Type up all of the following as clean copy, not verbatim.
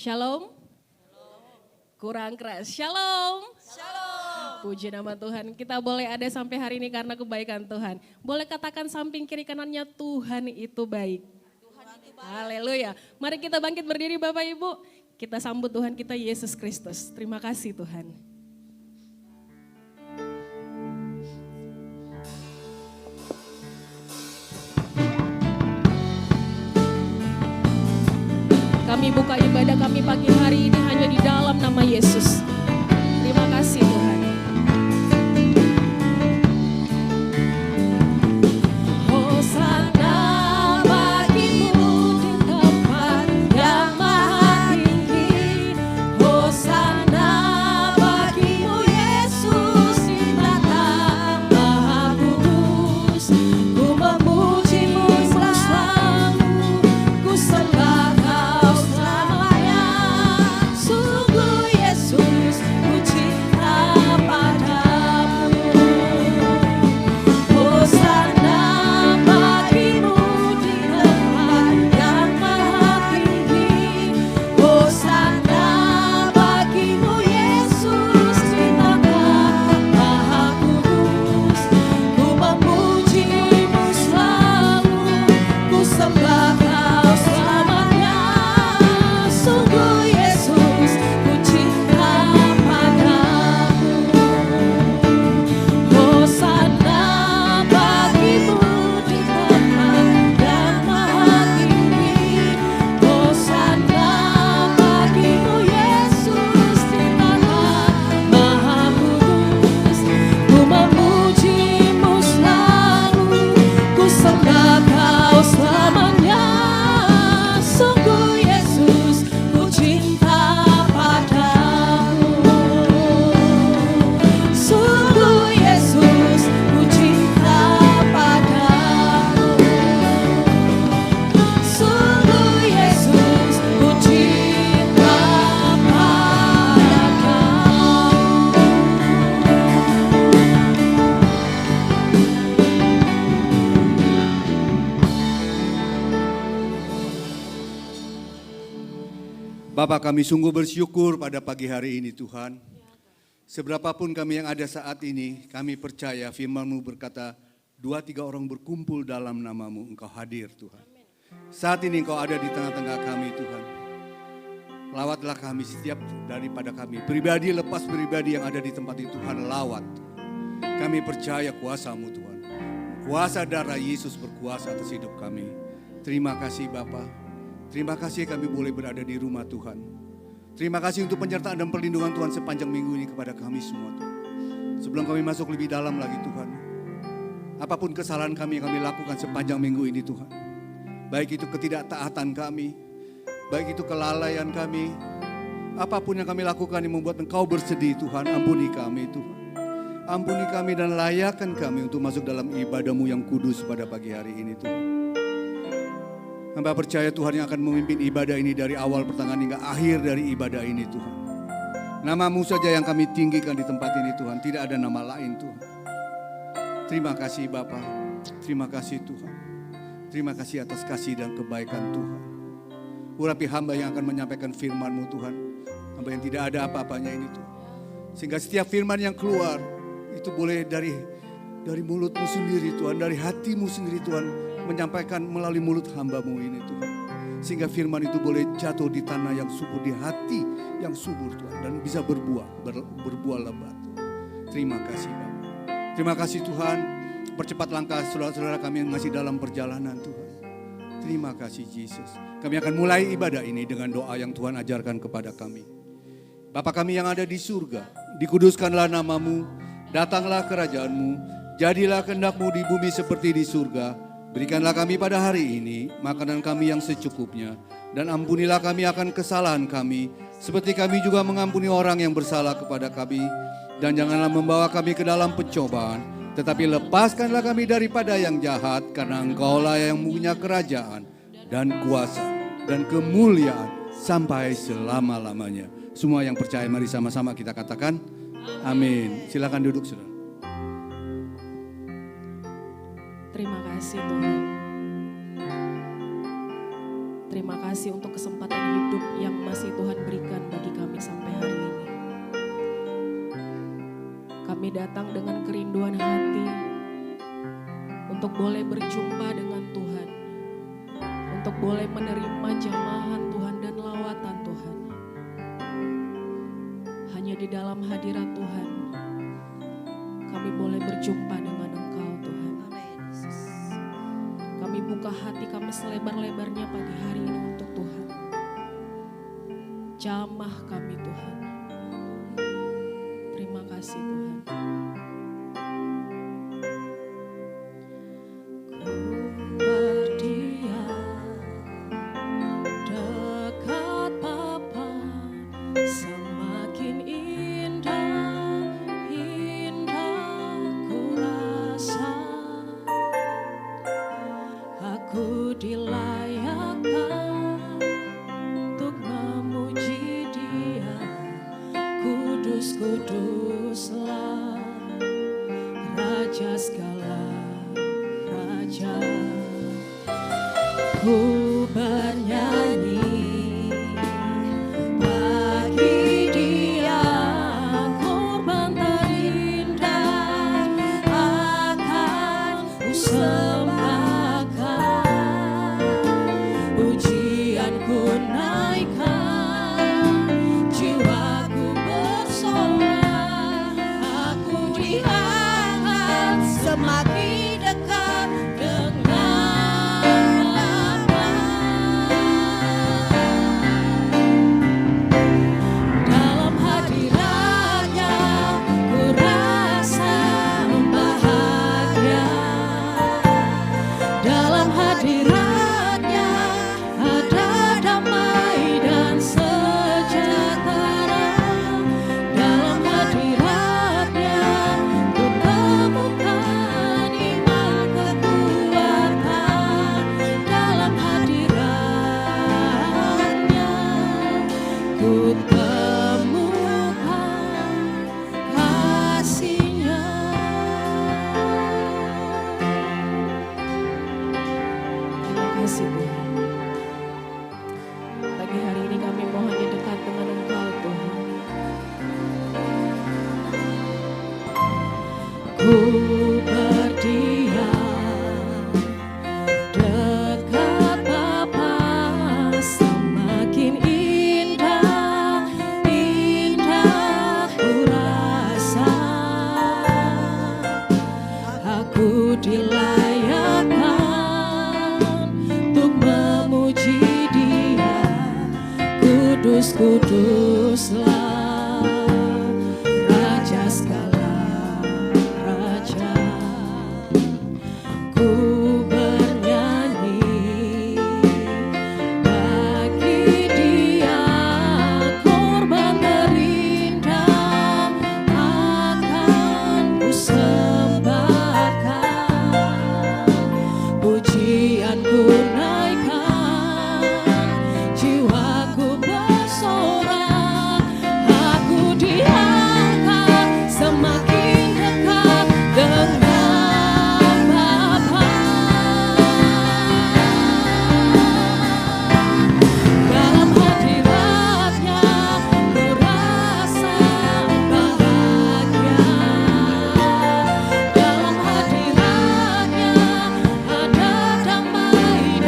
Shalom. Kurang keras. Shalom. Puji nama Tuhan. Kita boleh ada sampai hari ini karena kebaikan Tuhan. Boleh katakan samping kiri kanannya, Tuhan itu baik. Haleluya. Mari kita bangkit berdiri Bapak Ibu. Kita sambut Tuhan kita Yesus Kristus. Terima kasih Tuhan. Kami buka ibadah kami pagi hari ini hanya di dalam nama Yesus. Terima kasih Tuhan. Bapa, kami sungguh bersyukur pada pagi hari ini Tuhan. Seberapapun kami yang ada saat ini, kami percaya firman-Mu berkata, 2-3 orang berkumpul dalam nama-Mu, Engkau hadir Tuhan. Saat ini Engkau ada di tengah-tengah kami Tuhan. Lawatlah kami setiap daripada kami. Pribadi lepas pribadi yang ada di tempat itu Tuhan, lawat. Kami percaya kuasa-Mu Tuhan. Kuasa darah Yesus berkuasa atas hidup kami. Terima kasih Bapa. Terima kasih kami boleh berada di rumah Tuhan. Terima kasih untuk penyertaan dan perlindungan Tuhan sepanjang minggu ini kepada kami semua Tuhan. Sebelum kami masuk lebih dalam lagi Tuhan, apapun kesalahan kami yang kami lakukan sepanjang minggu ini Tuhan, baik itu ketidaktaatan kami, baik itu kelalaian kami, apapun yang kami lakukan yang membuat Engkau bersedih Tuhan, ampuni kami Tuhan. Ampuni kami dan layakkan kami untuk masuk dalam ibadah-Mu yang kudus pada pagi hari ini Tuhan. Hamba percaya Tuhan yang akan memimpin ibadah ini dari awal pertengahan hingga akhir dari ibadah ini Tuhan. Nama-Mu saja yang kami tinggikan di tempat ini Tuhan, tidak ada nama lain Tuhan. Terima kasih Bapa, terima kasih Tuhan. Terima kasih atas kasih dan kebaikan Tuhan. Urapi hamba yang akan menyampaikan firman-Mu Tuhan, hamba yang tidak ada apa-apanya ini Tuhan. Sehingga setiap firman yang keluar, itu boleh dari mulut-Mu sendiri Tuhan, dari hati-Mu sendiri Tuhan, menyampaikan melalui mulut hamba-Mu ini Tuhan. Sehingga firman itu boleh jatuh di tanah yang subur, di hati yang subur Tuhan. Dan bisa berbuah lebat Tuhan. Terima kasih Bapak. Terima kasih Tuhan. Percepat langkah saudara-saudara kami yang masih dalam perjalanan Tuhan. Terima kasih Yesus. Kami akan mulai ibadah ini dengan doa yang Tuhan ajarkan kepada kami. Bapa kami yang ada di surga, dikuduskanlah nama-Mu, datanglah kerajaan-Mu, jadilah kehendak-Mu di bumi seperti di surga. Berikanlah kami pada hari ini makanan kami yang secukupnya. Dan ampunilah kami akan kesalahan kami, seperti kami juga mengampuni orang yang bersalah kepada kami. Dan janganlah membawa kami ke dalam pencobaan, tetapi lepaskanlah kami daripada yang jahat, karena Engkaulah yang punya kerajaan dan kuasa dan kemuliaan sampai selama-lamanya. Semua yang percaya mari sama-sama kita katakan amin. Silakan duduk saudara. Terima kasih Tuhan. Terima kasih untuk kesempatan hidup yang masih Tuhan berikan bagi kami sampai hari ini. Kami datang dengan kerinduan hati untuk boleh berjumpa dengan Tuhan, untuk boleh menerima jamahan Tuhan dan lawatan Tuhan. Hanya di dalam hadirat Tuhan, kami boleh berjumpa dengan Engkau Tuhan. Kami buka hati kami selebar-lebarnya pagi hari ini untuk Tuhan. Jamah kami Tuhan. Terima kasih Tuhan. Kuduslah Raja segala Raja, ku bernyanyi bagi Dia korban terindah akan ku sembahkan, pujianku naikkan, jiwaku bersorak, aku diangkat semakin dekat dengan Bapa. Dalam hadiratnya ku rasa bahagia, dalam hadiratnya ada damai dan sejahtera, dalam hadiratnya ku temukan iman kekuatan, dalam hadiratnya ku temukan kasih-Nya. Terima kasih Tuhan. Pagi hari ini kami mau hanya dekat dengan Engkau Tuhan. Ku berdiam dekat Bapa, semakin indah, indah ku rasa, aku dilayakkan untuk memuji Dia. Kuduslah Raja segala Raja, ku bernyanyi bagi Dia korban terindah akan ku sembahkan, pujianku naikkan, jiwaku bersorak, aku diangkat semakin dekat dengan Bapa. Dalam hadiratnya ku rasa bahagia, dalam hadiratnya ada damai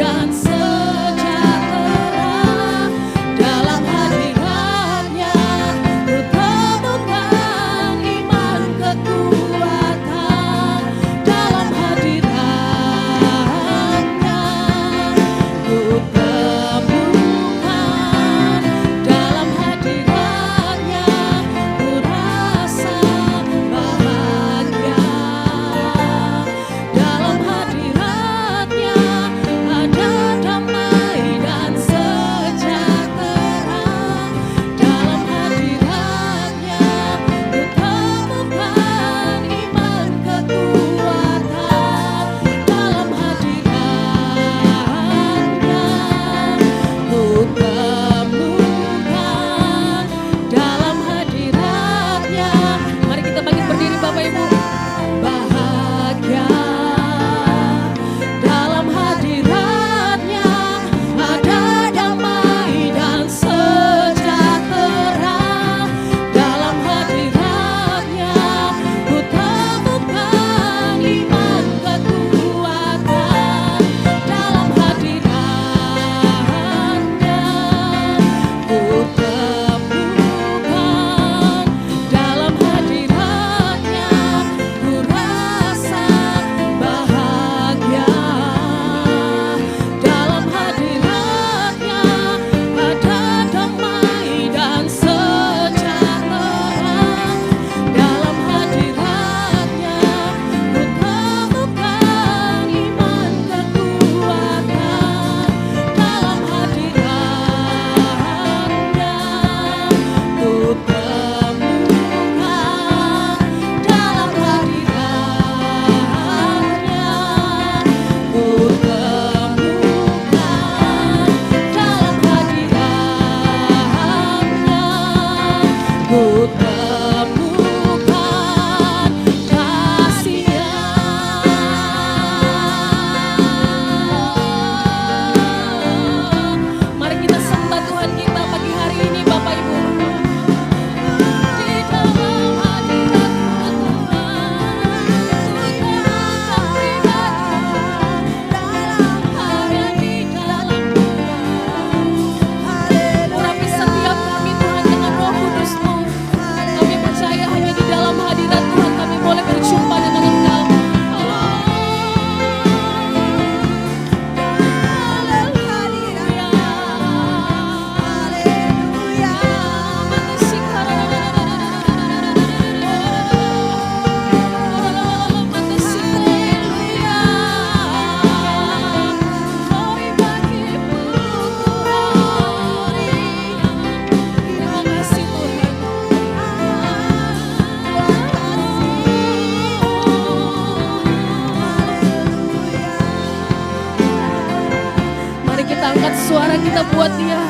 kita angkat suara kita buat Dia.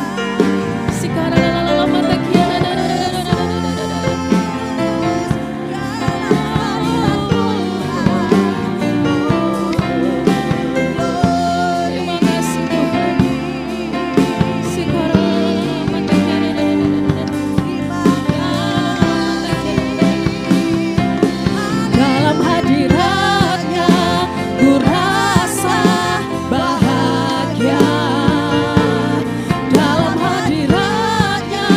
Terima kasih Tuhan. Dalam hadirat-Nya ku rasa bahagia. Dalam hadirat-Nya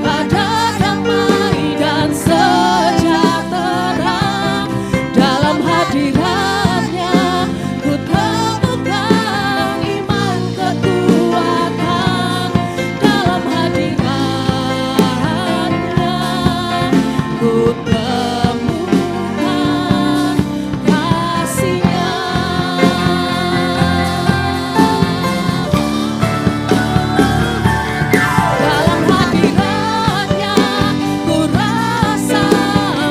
ada damai dan sejahtera. Dalam hadirat-Nya ku temukan iman kekuatan. Dalam hadirat-Nya ku temukan kasih-Nya. Dalam hadirat-Nya ku rasa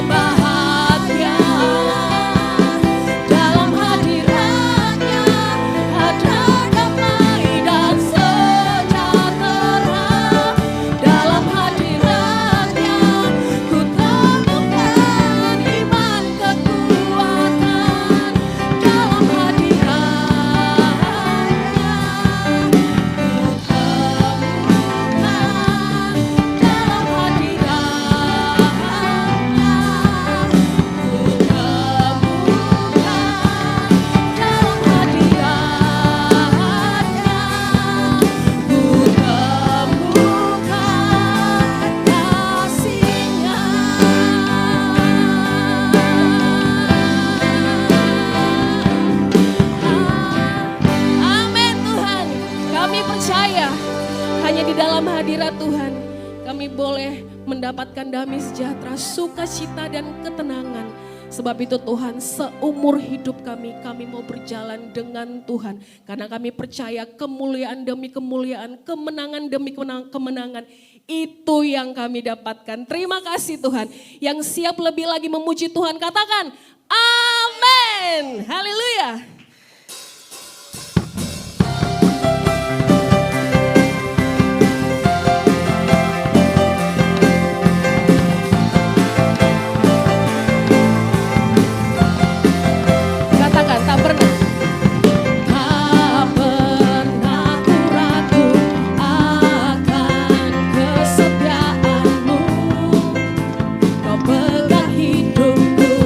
bahagia. Dalam hadirat-Nya ada damai dan sejahtera. Dalam hadirat-Nya ku temukan iman kekuatan. Dalam hadirat-Nya Amin Tuhan, kami percaya hanya di dalam hadirat Tuhan kami boleh mendapatkan damai sejahtera, sukacita dan ketenangan. Sebab itu Tuhan, seumur hidup kami mau berjalan dengan Tuhan. Karena kami percaya kemuliaan demi kemuliaan, kemenangan demi kemenangan, itu yang kami dapatkan. Terima kasih Tuhan. Yang siap lebih lagi memuji Tuhan, katakan amin. Haleluya. Katakan tak pernah. Tak pernah ku ragu akan kesetiaan-Mu. Kau pegang hidupku.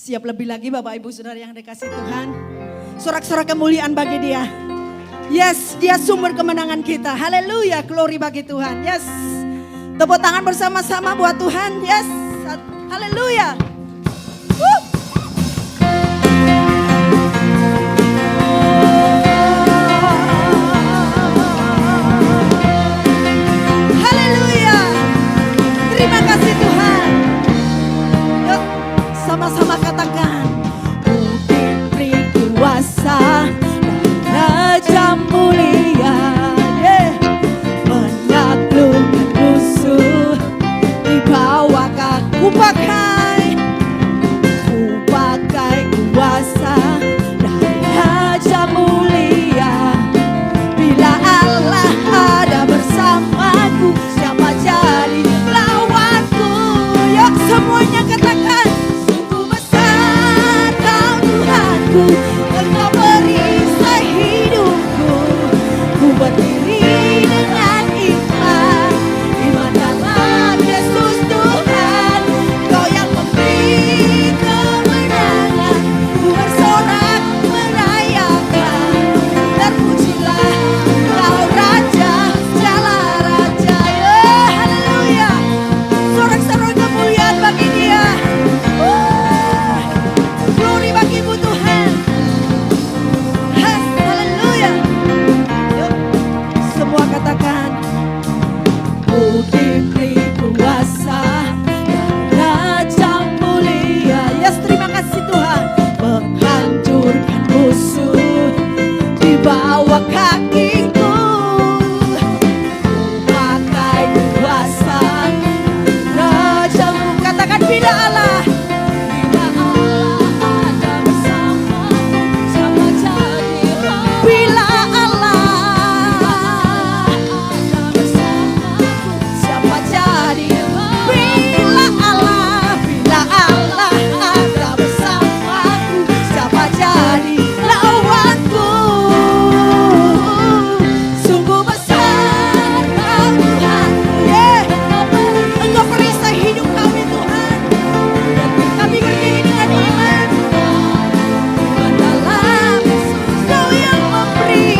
Siap lebih lagi Bapak Ibu Saudara yang dikasih Tuhan. Sorak-sorak kemuliaan bagi Dia. Yes, Dia sumber kemenangan kita. Haleluya, glory bagi Tuhan. Yes. Tepuk tangan bersama-sama buat Tuhan. Yes. Haleluya. Woo. Haleluya. Terima kasih Tuhan. Yuk, sama-sama katakan. Ku diberi kuasa Raja mulia, menaklukkan musuh di bawah kaki. Ku pakai kuasa dari Raja mulia. Bila Allah ada bersamaku, siapa jadi lawanku? Yuk semuanya katakan. Sungguh besar Kau Tuhanku, Engkau perisai hidupku. Ku berdiri dengan iman, iman dalam Yesus Tuhan. Kau yang memberi kemenangan, ku bersorak merayakan. Terpujilah Engkau Raja, segala raja. Haleluya. Sorak-sorak kemuliaan bagi Dia. Glory bagimu Tuhan. Haleluya. Yuk, semua katakan. Ku diberi kuasa Raja mulia. Yes, terima kasih Tuhan. Menghancurkan musuh di bawah kakiku. Pakai kuasa Rajamu. Katakan bila Allah ada bersama, siapa jadi lawan? Bila Allah ada bersamaku, siapa jadi lawan? Bila Allah ada bersamaku, siapa jadi lawanku? Sungguh besar Kau Tuhanku, Engkau perisai hidup kami Tuhan. Kami berdiri dengan iman, iman dalam Kau yang memberi.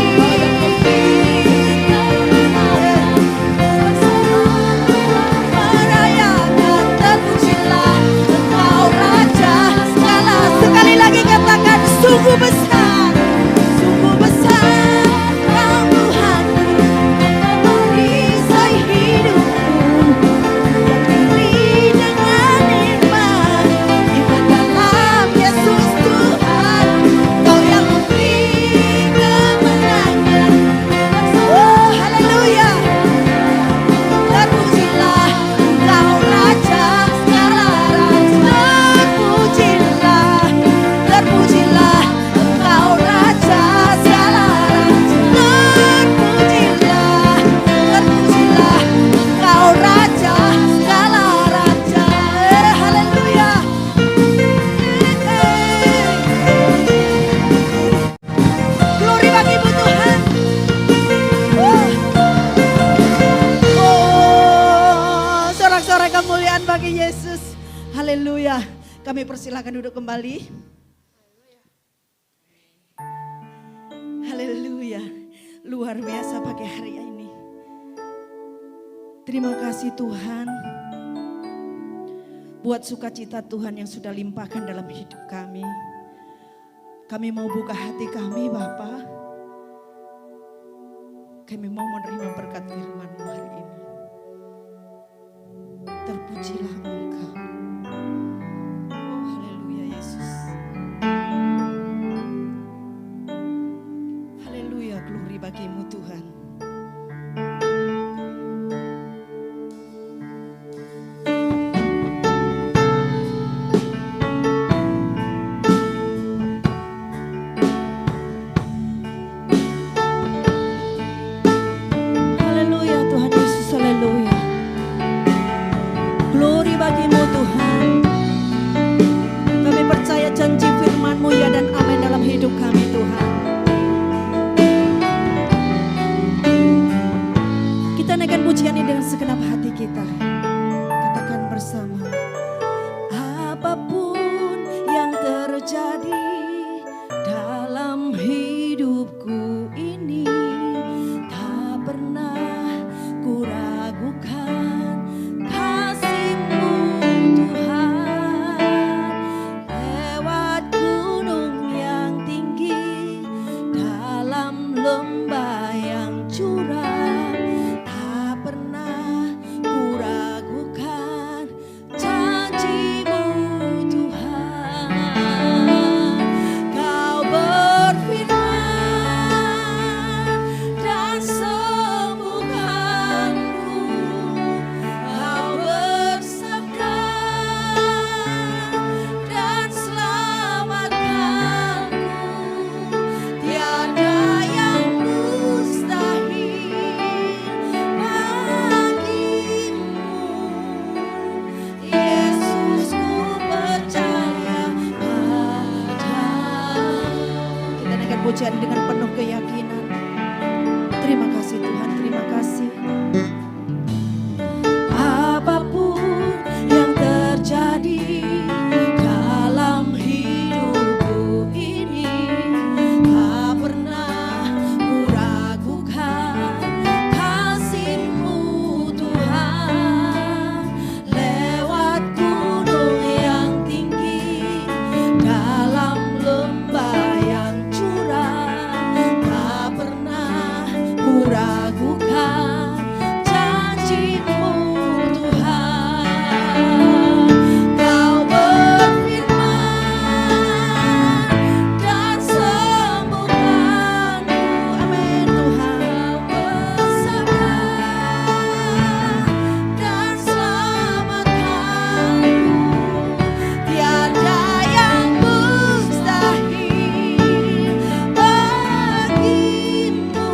Merayakan, terpujilah Engkau Raja segala. Sekali lagi katakan, sungguh besar Kau Tuhanku, perisai hidupku. Berdiri dengan iman, iman dalam Yesus Tuhan. Kau yang memberi kemenangan. Haleluya. Terpujilah Engkau Raja segala raja. Terpujilah Engkau Raja segala raja. Terpujilah Engkau Raja segala raja. Haleluya. Glory bagimu Tuhan. Sorak-sorak kemuliaan bagi Yesus. Haleluya. Kami persilakan duduk kembali. Haleluya. Luar biasa pagi hari ini. Terima kasih Tuhan. Buat sukacita Tuhan yang sudah limpahkan dalam hidup kami. Kami mau buka hati kami Bapa. Kami mau menerima berkat firman-Mu hari ini. Terpujilah Engkau. Oh, haleluya Yesus. Haleluya, glory bagimu Tuhan. Haleluya Tuhan Yesus, haleluya. Glory bagimu Tuhan. puji-pujian dengan penuh keyakinan. Terima kasih Tuhan, terima kasih. Apapun yang terjadi dalam hidupku ini, tak pernah kuragukan kasih-Mu Tuhan. Lewat gunung yang tinggi, dalam lembah yang curam, tak pernah kuragukan janji-Mu Tuhan. Kau berfirman dan sembuhkan-Ku, amin Tuhan. Bersabda dan selamatkan-Ku, tiada yang mustahil bagimu.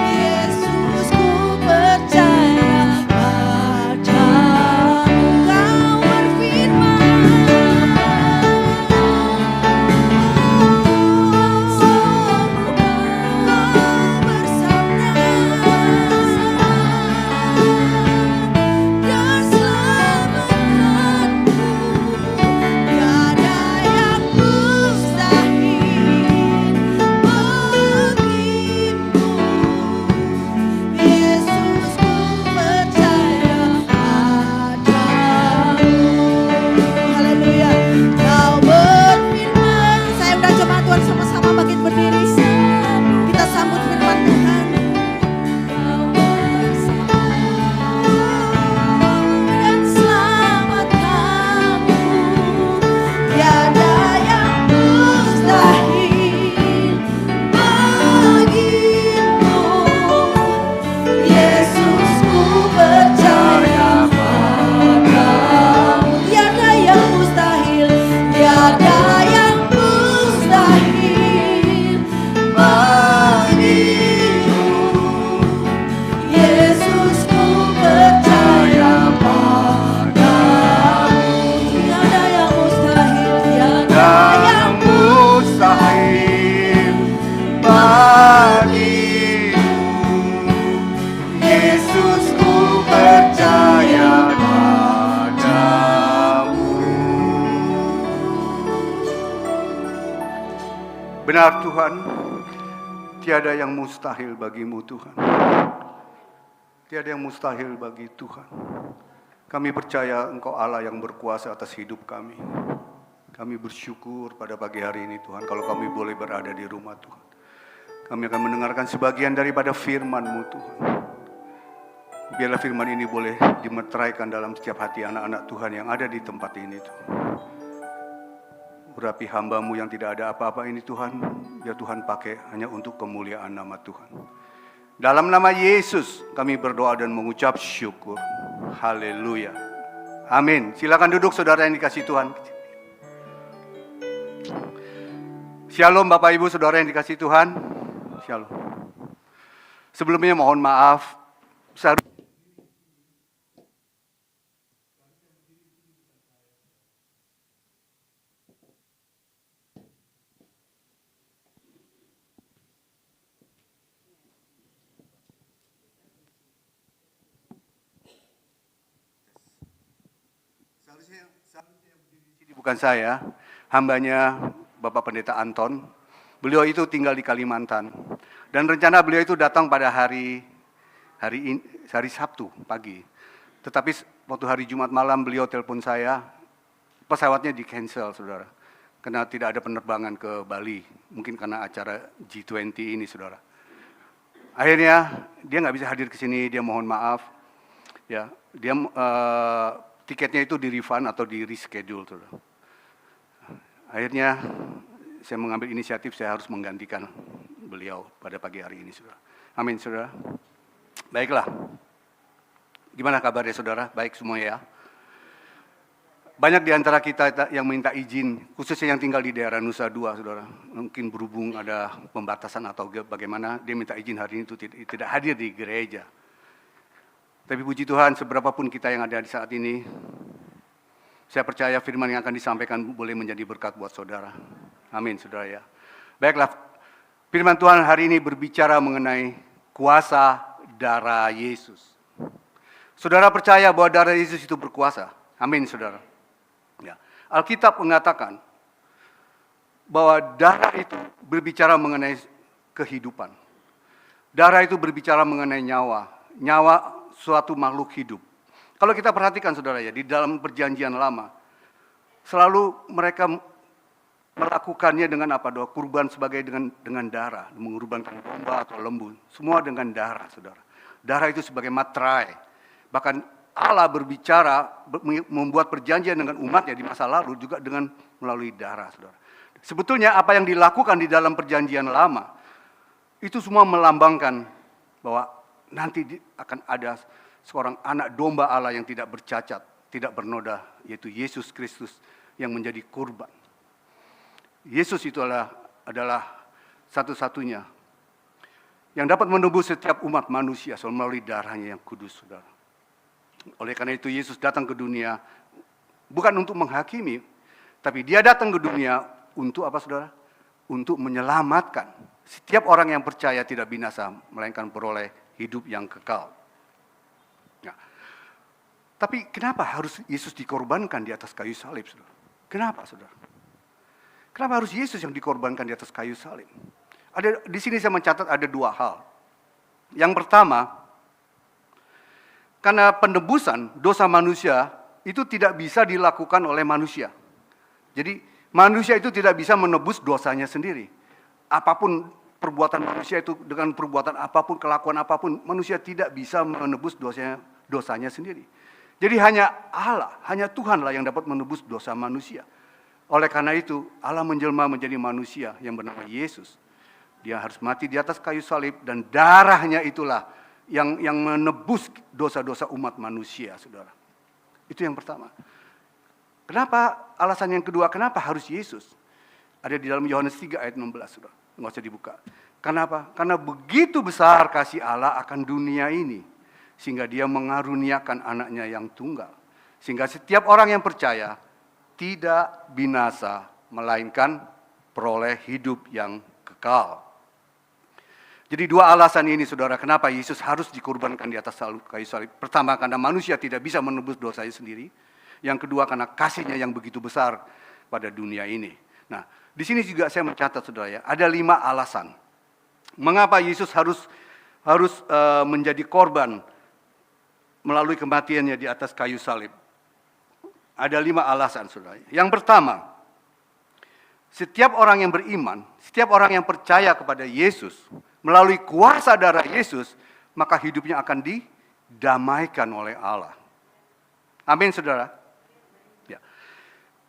Yesus, ku percaya padamu. Kau berfirman, Kau bersabda dan selamatkan-Ku, tiada yang mustahil bagimu. Yesus, ku percaya padamu. Haleluya. Kau berfirman. Saya undang jemaat Tuhan sama-sama bangkit berdiri. Kita sambut firman Tuhan. Dan selamatkan-Ku, tiada yang mustahil bagimu. Yesus, ku percaya padamu. Tiada yang mustahil, tiada yang mustahil bagimu. Yesus, ku percaya padamu. Tiada yang mustahil, tiada yang mustahil bagimu. Yesus, ku percaya padamu. Benar Tuhan, tiada yang mustahil bagimu Tuhan. Tiada yang mustahil bagi Tuhan. Kami percaya Engkau Allah yang berkuasa atas hidup kami. Kami bersyukur pada pagi hari ini Tuhan, kalau kami boleh berada di rumah Tuhan. Kami akan mendengarkan sebagian daripada firman-Mu Tuhan. Biarlah firman ini boleh dimeteraikan dalam setiap hati anak-anak Tuhan yang ada di tempat ini Tuhan. Urapi hamba-Mu yang tidak ada apa-apa ini Tuhan, biar Tuhan pakai hanya untuk kemuliaan nama Tuhan. Dalam nama Yesus kami berdoa dan mengucap syukur. Haleluya. Amin. Silakan duduk saudara yang dikasihi Tuhan. Shalom Bapak Ibu saudara yang dikasihi Tuhan. Shalom. Sebelumnya mohon maaf. Bukan saya, hambanya Bapak Pendeta Anton. Beliau itu tinggal di Kalimantan. Dan rencana beliau itu datang pada hari Sabtu pagi. Tetapi waktu hari Jumat malam beliau telepon saya, pesawatnya di-cancel saudara. Karena tidak ada penerbangan ke Bali. Mungkin karena acara G20 ini saudara. Akhirnya dia nggak bisa hadir ke sini, dia mohon maaf. Ya, dia tiketnya itu di-refund atau di-reschedule saudara. Akhirnya saya mengambil inisiatif, saya harus menggantikan beliau pada pagi hari ini saudara. Amin saudara. Baiklah. Gimana kabarnya saudara? Baik semua ya. Banyak di antara kita yang minta izin, khususnya yang tinggal di daerah Nusa Dua saudara. Mungkin berhubung ada pembatasan atau bagaimana, dia minta izin hari ini itu tidak hadir di gereja. Tapi puji Tuhan, seberapapun kita yang ada di saat ini, saya percaya firman yang akan disampaikan boleh menjadi berkat buat saudara. Amin, saudara ya. Baiklah, firman Tuhan hari ini berbicara mengenai kuasa darah Yesus. Saudara percaya bahwa darah Yesus itu berkuasa? Amin, saudara. Ya. Alkitab mengatakan bahwa darah itu berbicara mengenai kehidupan. Darah itu berbicara mengenai nyawa. Nyawa suatu makhluk hidup. Kalau kita perhatikan saudara ya, di dalam perjanjian lama, selalu mereka melakukannya dengan apa? Doa kurban sebagai dengan darah, mengorbankan domba atau lembu, semua dengan darah, saudara. Darah itu sebagai materai. Bahkan Allah berbicara, membuat perjanjian dengan umatnya di masa lalu juga dengan melalui darah, saudara. Sebetulnya apa yang dilakukan di dalam perjanjian lama, itu semua melambangkan bahwa nanti akan ada seorang anak domba Allah yang tidak bercacat, tidak bernoda, yaitu Yesus Kristus yang menjadi kurban. Yesus itu adalah satu-satunya yang dapat menebus setiap umat manusia melalui darahnya yang kudus, saudara. Oleh karena itu Yesus datang ke dunia bukan untuk menghakimi, tapi dia datang ke dunia untuk apa, saudara? Untuk menyelamatkan setiap orang yang percaya tidak binasa, melainkan beroleh hidup yang kekal. Nah, tapi kenapa harus Yesus dikorbankan di atas kayu salib, saudara? Kenapa, saudara? Kenapa harus Yesus yang dikorbankan di atas kayu salib? Di sini saya mencatat ada dua hal. Yang pertama, karena penebusan dosa manusia itu tidak bisa dilakukan oleh manusia. Jadi manusia itu tidak bisa menebus dosanya sendiri. Apapun perbuatan manusia itu, dengan perbuatan apapun, kelakuan apapun, manusia tidak bisa menebus dosanya sendiri. Jadi hanya Allah, hanya Tuhanlah yang dapat menebus dosa manusia. Oleh karena itu, Allah menjelma menjadi manusia yang bernama Yesus. Dia harus mati di atas kayu salib dan darahnya itulah yang menebus dosa-dosa umat manusia, saudara. Itu yang pertama. Kenapa? Alasan yang kedua, kenapa harus Yesus? Ada di dalam Yohanes 3 ayat 16, saudara. Nggak usah dibuka. Kenapa? Karena begitu besar kasih Allah akan dunia ini, sehingga dia mengaruniakan anaknya yang tunggal. Sehingga setiap orang yang percaya tidak binasa, melainkan peroleh hidup yang kekal. Jadi dua alasan ini, saudara, kenapa Yesus harus dikorbankan di atas kayu salib. Pertama, karena manusia tidak bisa menebus dosanya sendiri. Yang kedua, karena kasihnya yang begitu besar pada dunia ini. Nah, di sini juga saya mencatat, saudara ya, ada 5 alasan. Mengapa Yesus harus menjadi korban melalui kematiannya di atas kayu salib. Ada 5 alasan, saudara. Yang pertama, setiap orang yang beriman, setiap orang yang percaya kepada Yesus, melalui kuasa darah Yesus, maka hidupnya akan didamaikan oleh Allah. Amin, saudara. Ya.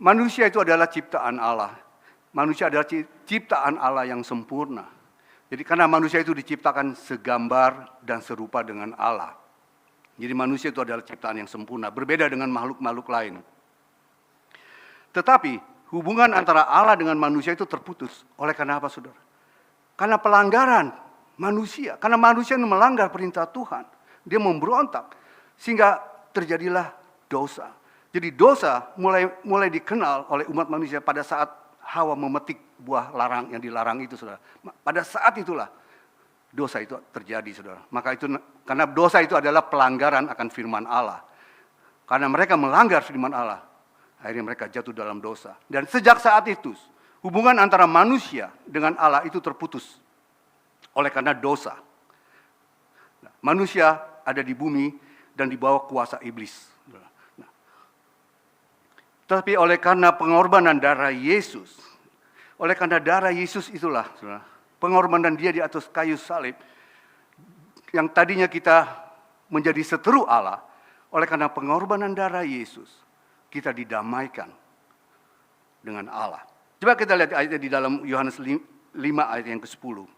Manusia itu adalah ciptaan Allah. Manusia adalah ciptaan Allah yang sempurna. Jadi karena manusia itu diciptakan segambar dan serupa dengan Allah. Jadi manusia itu adalah ciptaan yang sempurna, berbeda dengan makhluk-makhluk lain. Tetapi hubungan antara Allah dengan manusia itu terputus. Oleh karena apa, saudara? Karena pelanggaran manusia. Karena manusia melanggar perintah Tuhan. Dia memberontak. Sehingga terjadilah dosa. Jadi dosa mulai dikenal oleh umat manusia pada saat Hawa memetik buah larang yang dilarang itu, saudara. Pada saat itulah dosa itu terjadi, saudara. Maka itu, karena dosa itu adalah pelanggaran akan firman Allah. Karena mereka melanggar firman Allah, akhirnya mereka jatuh dalam dosa. Dan sejak saat itu, hubungan antara manusia dengan Allah itu terputus oleh karena dosa. Nah, manusia ada di bumi dan di bawah kuasa iblis. Nah, tapi oleh karena pengorbanan darah Yesus, oleh karena darah Yesus itulah, saudara, pengorbanan dia di atas kayu salib, yang tadinya kita menjadi seteru Allah, oleh karena pengorbanan darah Yesus, kita didamaikan dengan Allah. Coba kita lihat ayatnya di dalam Yohanes 5 ayat yang ke-10.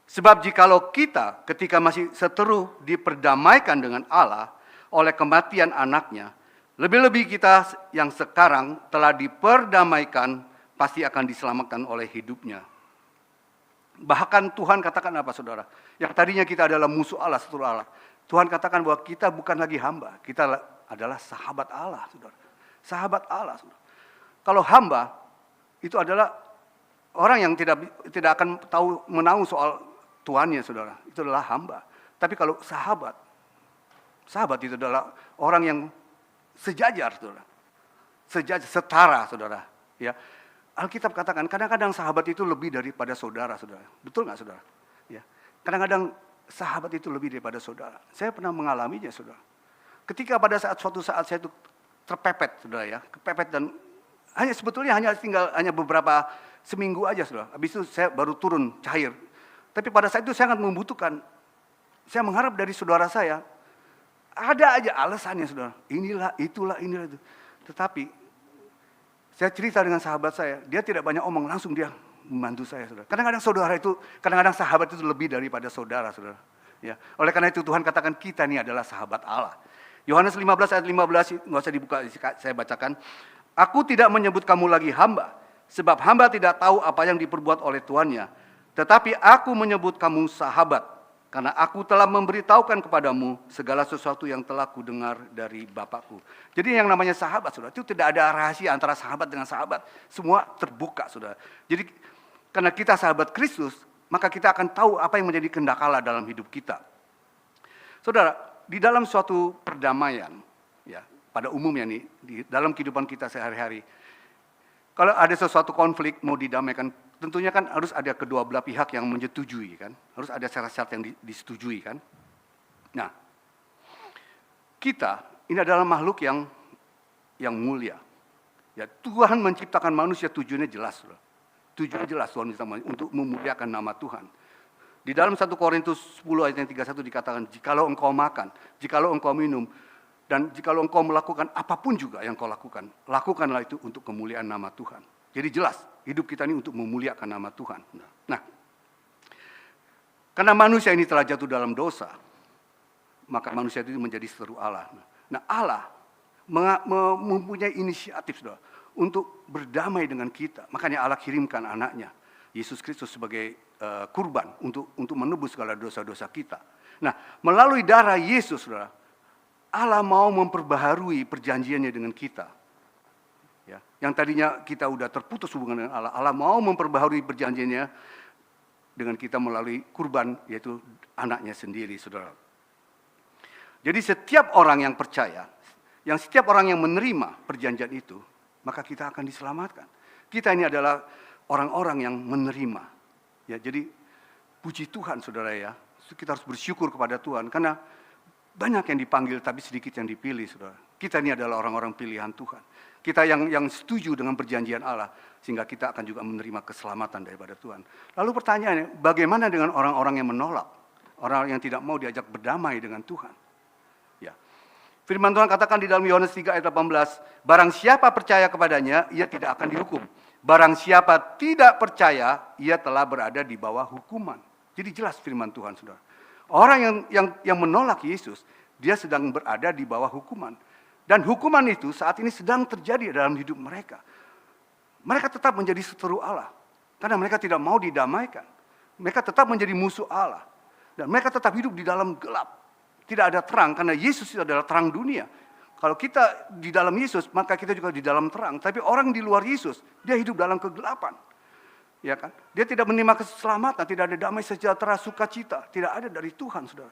Sebab jikalau kita ketika masih seteru diperdamaikan dengan Allah oleh kematian anaknya, lebih-lebih kita yang sekarang telah diperdamaikan pasti akan diselamatkan oleh hidupnya. Bahkan Tuhan katakan apa, saudara? Yang tadinya kita adalah musuh Allah, seteru Allah. Tuhan katakan bahwa kita bukan lagi hamba, kita adalah sahabat Allah, saudara. Sahabat Allah, saudara. Kalau hamba itu adalah orang yang tidak akan menahu soal tuannya, saudara. Itu adalah hamba. Tapi kalau sahabat itu adalah orang yang sejajar, saudara. Sejajar, setara, saudara. Ya, Alkitab katakan kadang-kadang sahabat itu lebih daripada saudara, saudara. Betul nggak, saudara? Ya, kadang-kadang sahabat itu lebih daripada saudara. Saya pernah mengalaminya, saudara. Ketika pada suatu saat saya itu terpepet, saudara ya, kepepet dan sebetulnya hanya beberapa seminggu aja, saudara. Habis itu saya baru turun cair. Tapi pada saat itu saya sangat membutuhkan. Saya mengharap dari saudara saya ada aja alasannya, saudara. Inilah, itulah, inilah itu. Tetapi saya cerita dengan sahabat saya, dia tidak banyak omong, langsung dia membantu saya, saudara. Kadang-kadang sahabat itu lebih daripada saudara, saudara. Ya. Oleh karena itu Tuhan katakan kita ini adalah sahabat Allah. Yohanes 15 ayat 15, nggak usah dibuka, saya bacakan. Aku tidak menyebut kamu lagi hamba, sebab hamba tidak tahu apa yang diperbuat oleh tuannya. Tetapi aku menyebut kamu sahabat, karena aku telah memberitahukan kepadamu segala sesuatu yang telah kudengar dari Bapakku. Jadi yang namanya sahabat, saudara, itu tidak ada rahasia antara sahabat dengan sahabat. Semua terbuka, saudara. Jadi karena kita sahabat Kristus, maka kita akan tahu apa yang menjadi kehendak Allah dalam hidup kita. Saudara, di dalam suatu perdamaian, ya, pada umumnya nih, di dalam kehidupan kita sehari-hari, kalau ada sesuatu konflik mau didamaikan, tentunya kan harus ada kedua belah pihak yang menyetujui, kan? Harus ada syarat-syarat yang disetujui, kan? Nah, kita ini adalah makhluk yang mulia. Ya, Tuhan menciptakan manusia tujuannya jelas, loh. Tujuannya jelas Tuhan untuk memuliakan nama Tuhan. Di dalam 1 Korintus 10 ayat yang 31 dikatakan, jikalau engkau makan, jikalau engkau minum, dan jikalau engkau melakukan apapun juga yang kau lakukan, lakukanlah itu untuk kemuliaan nama Tuhan. Jadi jelas, hidup kita ini untuk memuliakan nama Tuhan. Nah, karena manusia ini telah jatuh dalam dosa, maka manusia itu menjadi seteru Allah. Nah, Allah mempunyai inisiatif, saudara, untuk berdamai dengan kita. Makanya Allah kirimkan anaknya, Yesus Kristus sebagai kurban untuk menebus segala dosa-dosa kita. Nah, melalui darah Yesus, saudara, Allah mau memperbaharui perjanjiannya dengan kita. Ya, yang tadinya kita udah terputus hubungan dengan Allah, Allah mau memperbaharui perjanjiannya dengan kita melalui kurban, yaitu anaknya sendiri, saudara. Jadi setiap orang yang percaya, setiap orang yang menerima perjanjian itu, maka kita akan diselamatkan. Kita ini adalah orang-orang yang menerima. Ya, jadi puji Tuhan, saudara ya. Kita harus bersyukur kepada Tuhan karena banyak yang dipanggil tapi sedikit yang dipilih, saudara. Kita ini adalah orang-orang pilihan Tuhan. Kita yang setuju dengan perjanjian Allah, sehingga kita akan juga menerima keselamatan daripada Tuhan. Lalu pertanyaannya, bagaimana dengan orang-orang yang menolak? Orang yang tidak mau diajak berdamai dengan Tuhan. Ya. Firman Tuhan katakan di dalam Yohanes 3 ayat 18, barang siapa percaya kepadanya, ia tidak akan dihukum. Barang siapa tidak percaya, ia telah berada di bawah hukuman. Jadi jelas firman Tuhan, saudara. Orang yang menolak Yesus, dia sedang berada di bawah hukuman. Dan hukuman itu saat ini sedang terjadi dalam hidup mereka. Mereka tetap menjadi seteru Allah. Karena mereka tidak mau didamaikan. Mereka tetap menjadi musuh Allah. Dan mereka tetap hidup di dalam gelap. Tidak ada terang, karena Yesus itu adalah terang dunia. Kalau kita di dalam Yesus, maka kita juga di dalam terang. Tapi orang di luar Yesus, dia hidup dalam kegelapan. Ya kan? Dia tidak menerima keselamatan, tidak ada damai sejahtera, sukacita. Tidak ada dari Tuhan, saudara.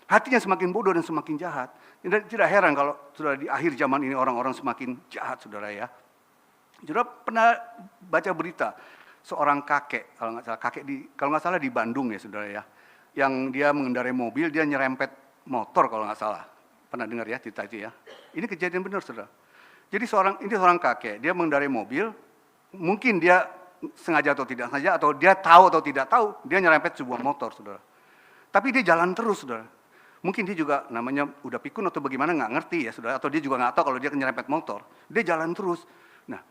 Hatinya semakin bodoh dan semakin jahat. Tidak heran kalau saudara di akhir zaman ini orang-orang semakin jahat, saudara ya. Saudara pernah baca berita seorang kakek, kalau nggak salah di Bandung ya, saudara ya, yang dia mengendarai mobil, dia nyerempet motor kalau nggak salah. Pernah dengar ya cerita itu ya? Ini kejadian benar, saudara. Jadi seorang kakek, dia mengendarai mobil, mungkin dia sengaja atau tidak sengaja, atau dia tahu atau tidak tahu, dia nyerempet sebuah motor, saudara. Tapi dia jalan terus, saudara. Mungkin dia juga namanya udah pikun atau bagaimana, nggak ngerti ya, saudara. Atau dia juga nggak tahu kalau dia nyerempet motor. Dia jalan terus. Nah,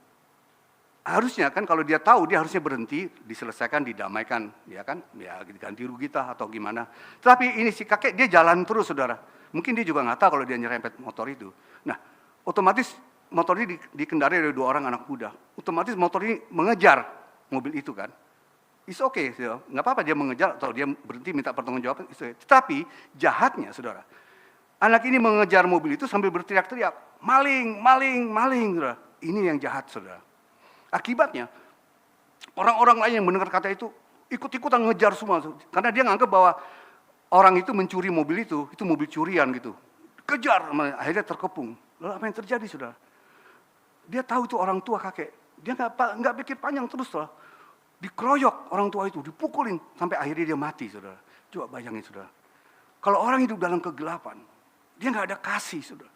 harusnya kan kalau dia tahu, dia harusnya berhenti, diselesaikan, didamaikan, ya kan? Ya ganti rugi atau gimana. Tapi ini si kakek, dia jalan terus, saudara. Mungkin dia juga nggak tahu kalau dia nyerempet motor itu. Nah, otomatis motor ini dikendarai oleh 2 orang anak muda. Otomatis motor ini mengejar mobil itu kan. It's okay, nggak apa-apa dia mengejar atau dia berhenti minta pertanggungjawaban. Tetapi jahatnya, saudara, anak ini mengejar mobil itu sambil berteriak-teriak, maling, maling, maling, saudara. Ini yang jahat, saudara. Akibatnya Orang-orang lain yang mendengar kata itu ikut-ikutan ngejar semua. Karena dia nganggap bahwa orang itu mencuri mobil itu mobil curian gitu. Kejar, akhirnya terkepung. Lalu apa yang terjadi, saudara? Dia tahu itu orang tua kakek. Dia nggak pikir panjang terus, saudara. Dikeroyok orang tua itu, dipukulin. Sampai akhirnya dia mati, saudara. Coba bayangin, saudara. Kalau orang hidup dalam kegelapan, dia nggak ada kasih, saudara.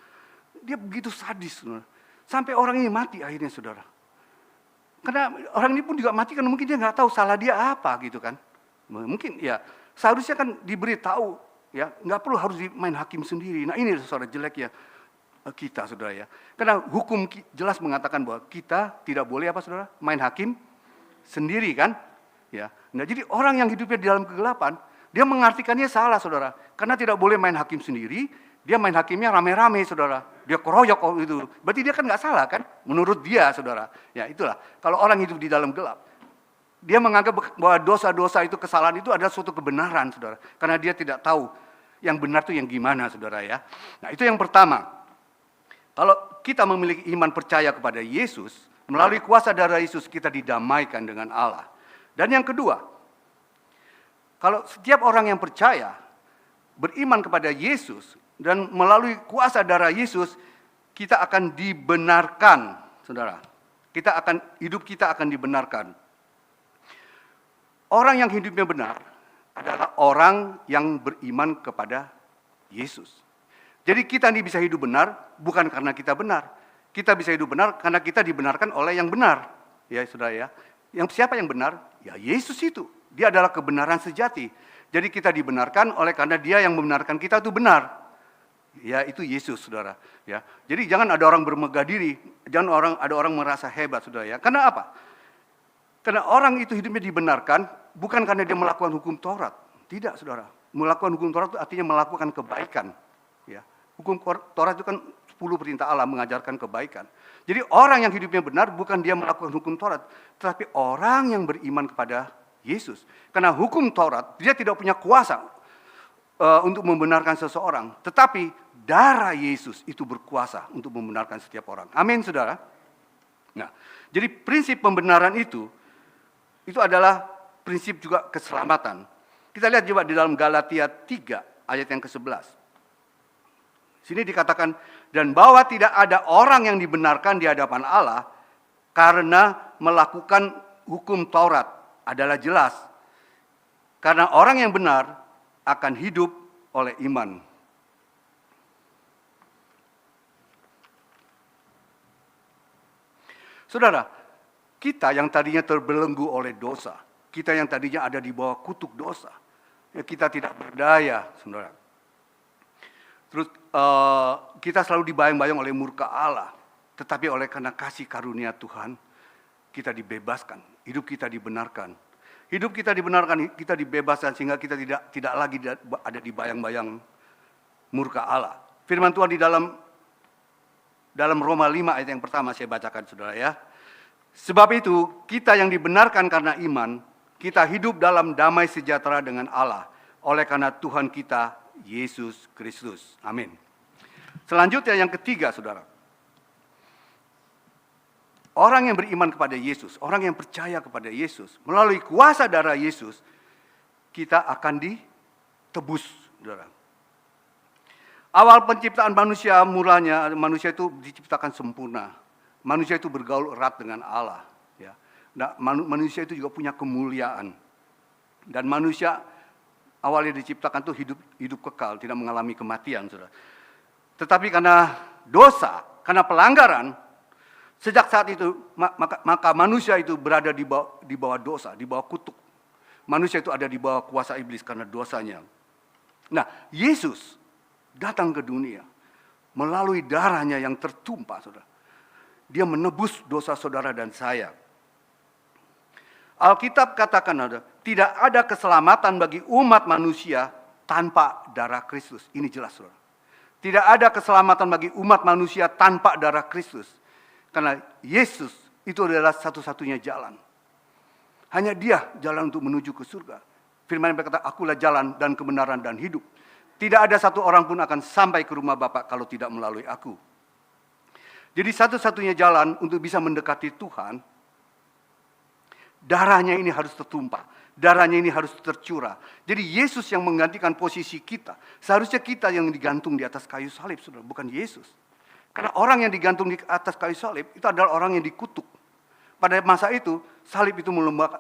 Dia begitu sadis, saudara. Sampai orang ini mati akhirnya, saudara. Karena orang ini pun juga mati kan mungkin dia nggak tahu salah dia apa gitu kan. Mungkin ya seharusnya kan diberitahu ya, nggak perlu harus main hakim sendiri. Nah ini saudara jelek ya kita, saudara ya. Karena hukum jelas mengatakan bahwa kita tidak boleh apa, saudara, main hakim sendiri kan. Ya. Nah jadi orang yang hidupnya di dalam kegelapan, dia mengartikannya salah, saudara. Karena tidak boleh main hakim sendiri, dia main hakimnya rame-rame, saudara. Dia keroyok itu. Berarti dia kan nggak salah kan? Menurut dia, saudara. Ya itulah. Kalau orang hidup di dalam gelap, dia menganggap bahwa dosa-dosa itu, kesalahan itu adalah suatu kebenaran, saudara. Karena dia tidak tahu yang benar itu yang gimana, saudara ya. Nah itu yang pertama. Kalau kita memiliki iman percaya kepada Yesus, melalui kuasa darah Yesus kita didamaikan dengan Allah. Dan yang kedua, kalau setiap orang yang percaya, beriman kepada Yesus, dan melalui kuasa darah Yesus, kita akan dibenarkan, saudara. Hidup kita akan dibenarkan. Orang yang hidupnya benar adalah orang yang beriman kepada Yesus. Jadi kita ini bisa hidup benar bukan karena kita benar. Kita bisa hidup benar karena kita dibenarkan oleh yang benar. Ya, saudara ya. Yang siapa yang benar? Ya Yesus itu. Dia adalah kebenaran sejati. Jadi kita dibenarkan oleh karena dia yang membenarkan kita itu benar. Ya itu Yesus, saudara. Ya, jadi jangan ada orang bermegah diri, jangan ada orang merasa hebat, saudara ya. Karena apa? Karena orang itu hidupnya dibenarkan bukan karena dia melakukan hukum Taurat, tidak, saudara. Melakukan hukum Taurat itu artinya melakukan kebaikan. Ya, hukum Taurat itu kan 10 perintah Allah mengajarkan kebaikan. Jadi orang yang hidupnya benar bukan dia melakukan hukum Taurat, tetapi orang yang beriman kepada Yesus. Karena hukum Taurat dia tidak punya kuasa untuk membenarkan seseorang, tetapi darah Yesus itu berkuasa untuk membenarkan setiap orang. Amin, saudara. Nah, jadi prinsip pembenaran itu adalah prinsip juga keselamatan. Kita lihat coba di dalam Galatia 3 ayat yang ke-11. Sini dikatakan, dan bahwa tidak ada orang yang dibenarkan di hadapan Allah karena melakukan hukum Taurat adalah jelas. Karena orang yang benar akan hidup oleh iman. Saudara, kita yang tadinya terbelenggu oleh dosa, kita yang tadinya ada di bawah kutuk dosa, ya kita tidak berdaya, saudara. Terus kita selalu dibayang-bayang oleh murka Allah, tetapi oleh karena kasih karunia Tuhan, kita dibebaskan, hidup kita dibenarkan. Hidup kita dibenarkan, kita dibebaskan sehingga kita tidak lagi ada di bayang-bayang murka Allah. Firman Tuhan di dalam Roma 5 ayat yang pertama saya bacakan, saudara ya. Sebab itu kita yang dibenarkan karena iman, kita hidup dalam damai sejahtera dengan Allah oleh karena Tuhan kita Yesus Kristus. Amin. Selanjutnya yang ketiga, saudara. Orang yang beriman kepada Yesus, orang yang percaya kepada Yesus, melalui kuasa darah Yesus, kita akan ditebus, saudara. Awal penciptaan manusia mulanya, manusia itu diciptakan sempurna. Manusia itu bergaul erat dengan Allah. Ya. Nah, manusia itu juga punya kemuliaan. Dan manusia awalnya diciptakan itu hidup kekal, tidak mengalami kematian, saudara. Tetapi karena dosa, karena pelanggaran, sejak saat itu maka manusia itu berada di bawah dosa, di bawah kutuk. Manusia itu ada di bawah kuasa iblis karena dosanya. Nah, Yesus datang ke dunia melalui darahnya yang tertumpah, saudara. Dia menebus dosa saudara dan saya. Alkitab katakan tidak ada keselamatan bagi umat manusia tanpa darah Kristus. Ini jelas, saudara. Tidak ada keselamatan bagi umat manusia tanpa darah Kristus. Karena Yesus itu adalah satu-satunya jalan. Hanya dia jalan untuk menuju ke surga. Firman berkata, akulah jalan dan kebenaran dan hidup. Tidak ada satu orang pun akan sampai ke rumah Bapa kalau tidak melalui aku. Jadi satu-satunya jalan untuk bisa mendekati Tuhan, Darahnya ini harus tertumpah. Darahnya ini harus tercurah. Jadi Yesus yang menggantikan posisi kita. Seharusnya kita yang digantung di atas kayu salib, saudara, bukan Yesus. Karena orang yang digantung di atas kayu salib itu adalah orang yang dikutuk. Pada masa itu, salib itu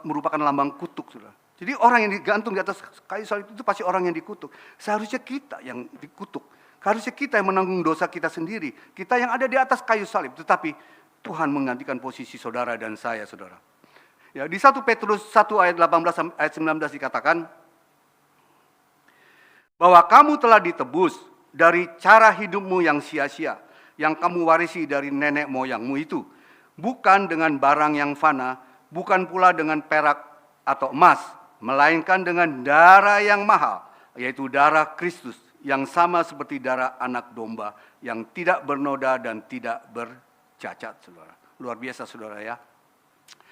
merupakan lambang kutuk, saudara. Jadi orang yang digantung di atas kayu salib itu pasti orang yang dikutuk. Seharusnya kita yang dikutuk. Harusnya kita yang menanggung dosa kita sendiri. Kita yang ada di atas kayu salib. Tetapi Tuhan menggantikan posisi saudara dan saya, saudara. Ya, di 1 Petrus 1 ayat 18 ayat 19 dikatakan bahwa kamu telah ditebus dari cara hidupmu yang sia-sia, yang kamu warisi dari nenek moyangmu itu, bukan dengan barang yang fana, bukan pula dengan perak atau emas, melainkan dengan darah yang mahal, yaitu darah Kristus, yang sama seperti darah anak domba, yang tidak bernoda dan tidak bercacat, saudara. Luar biasa, saudara, ya.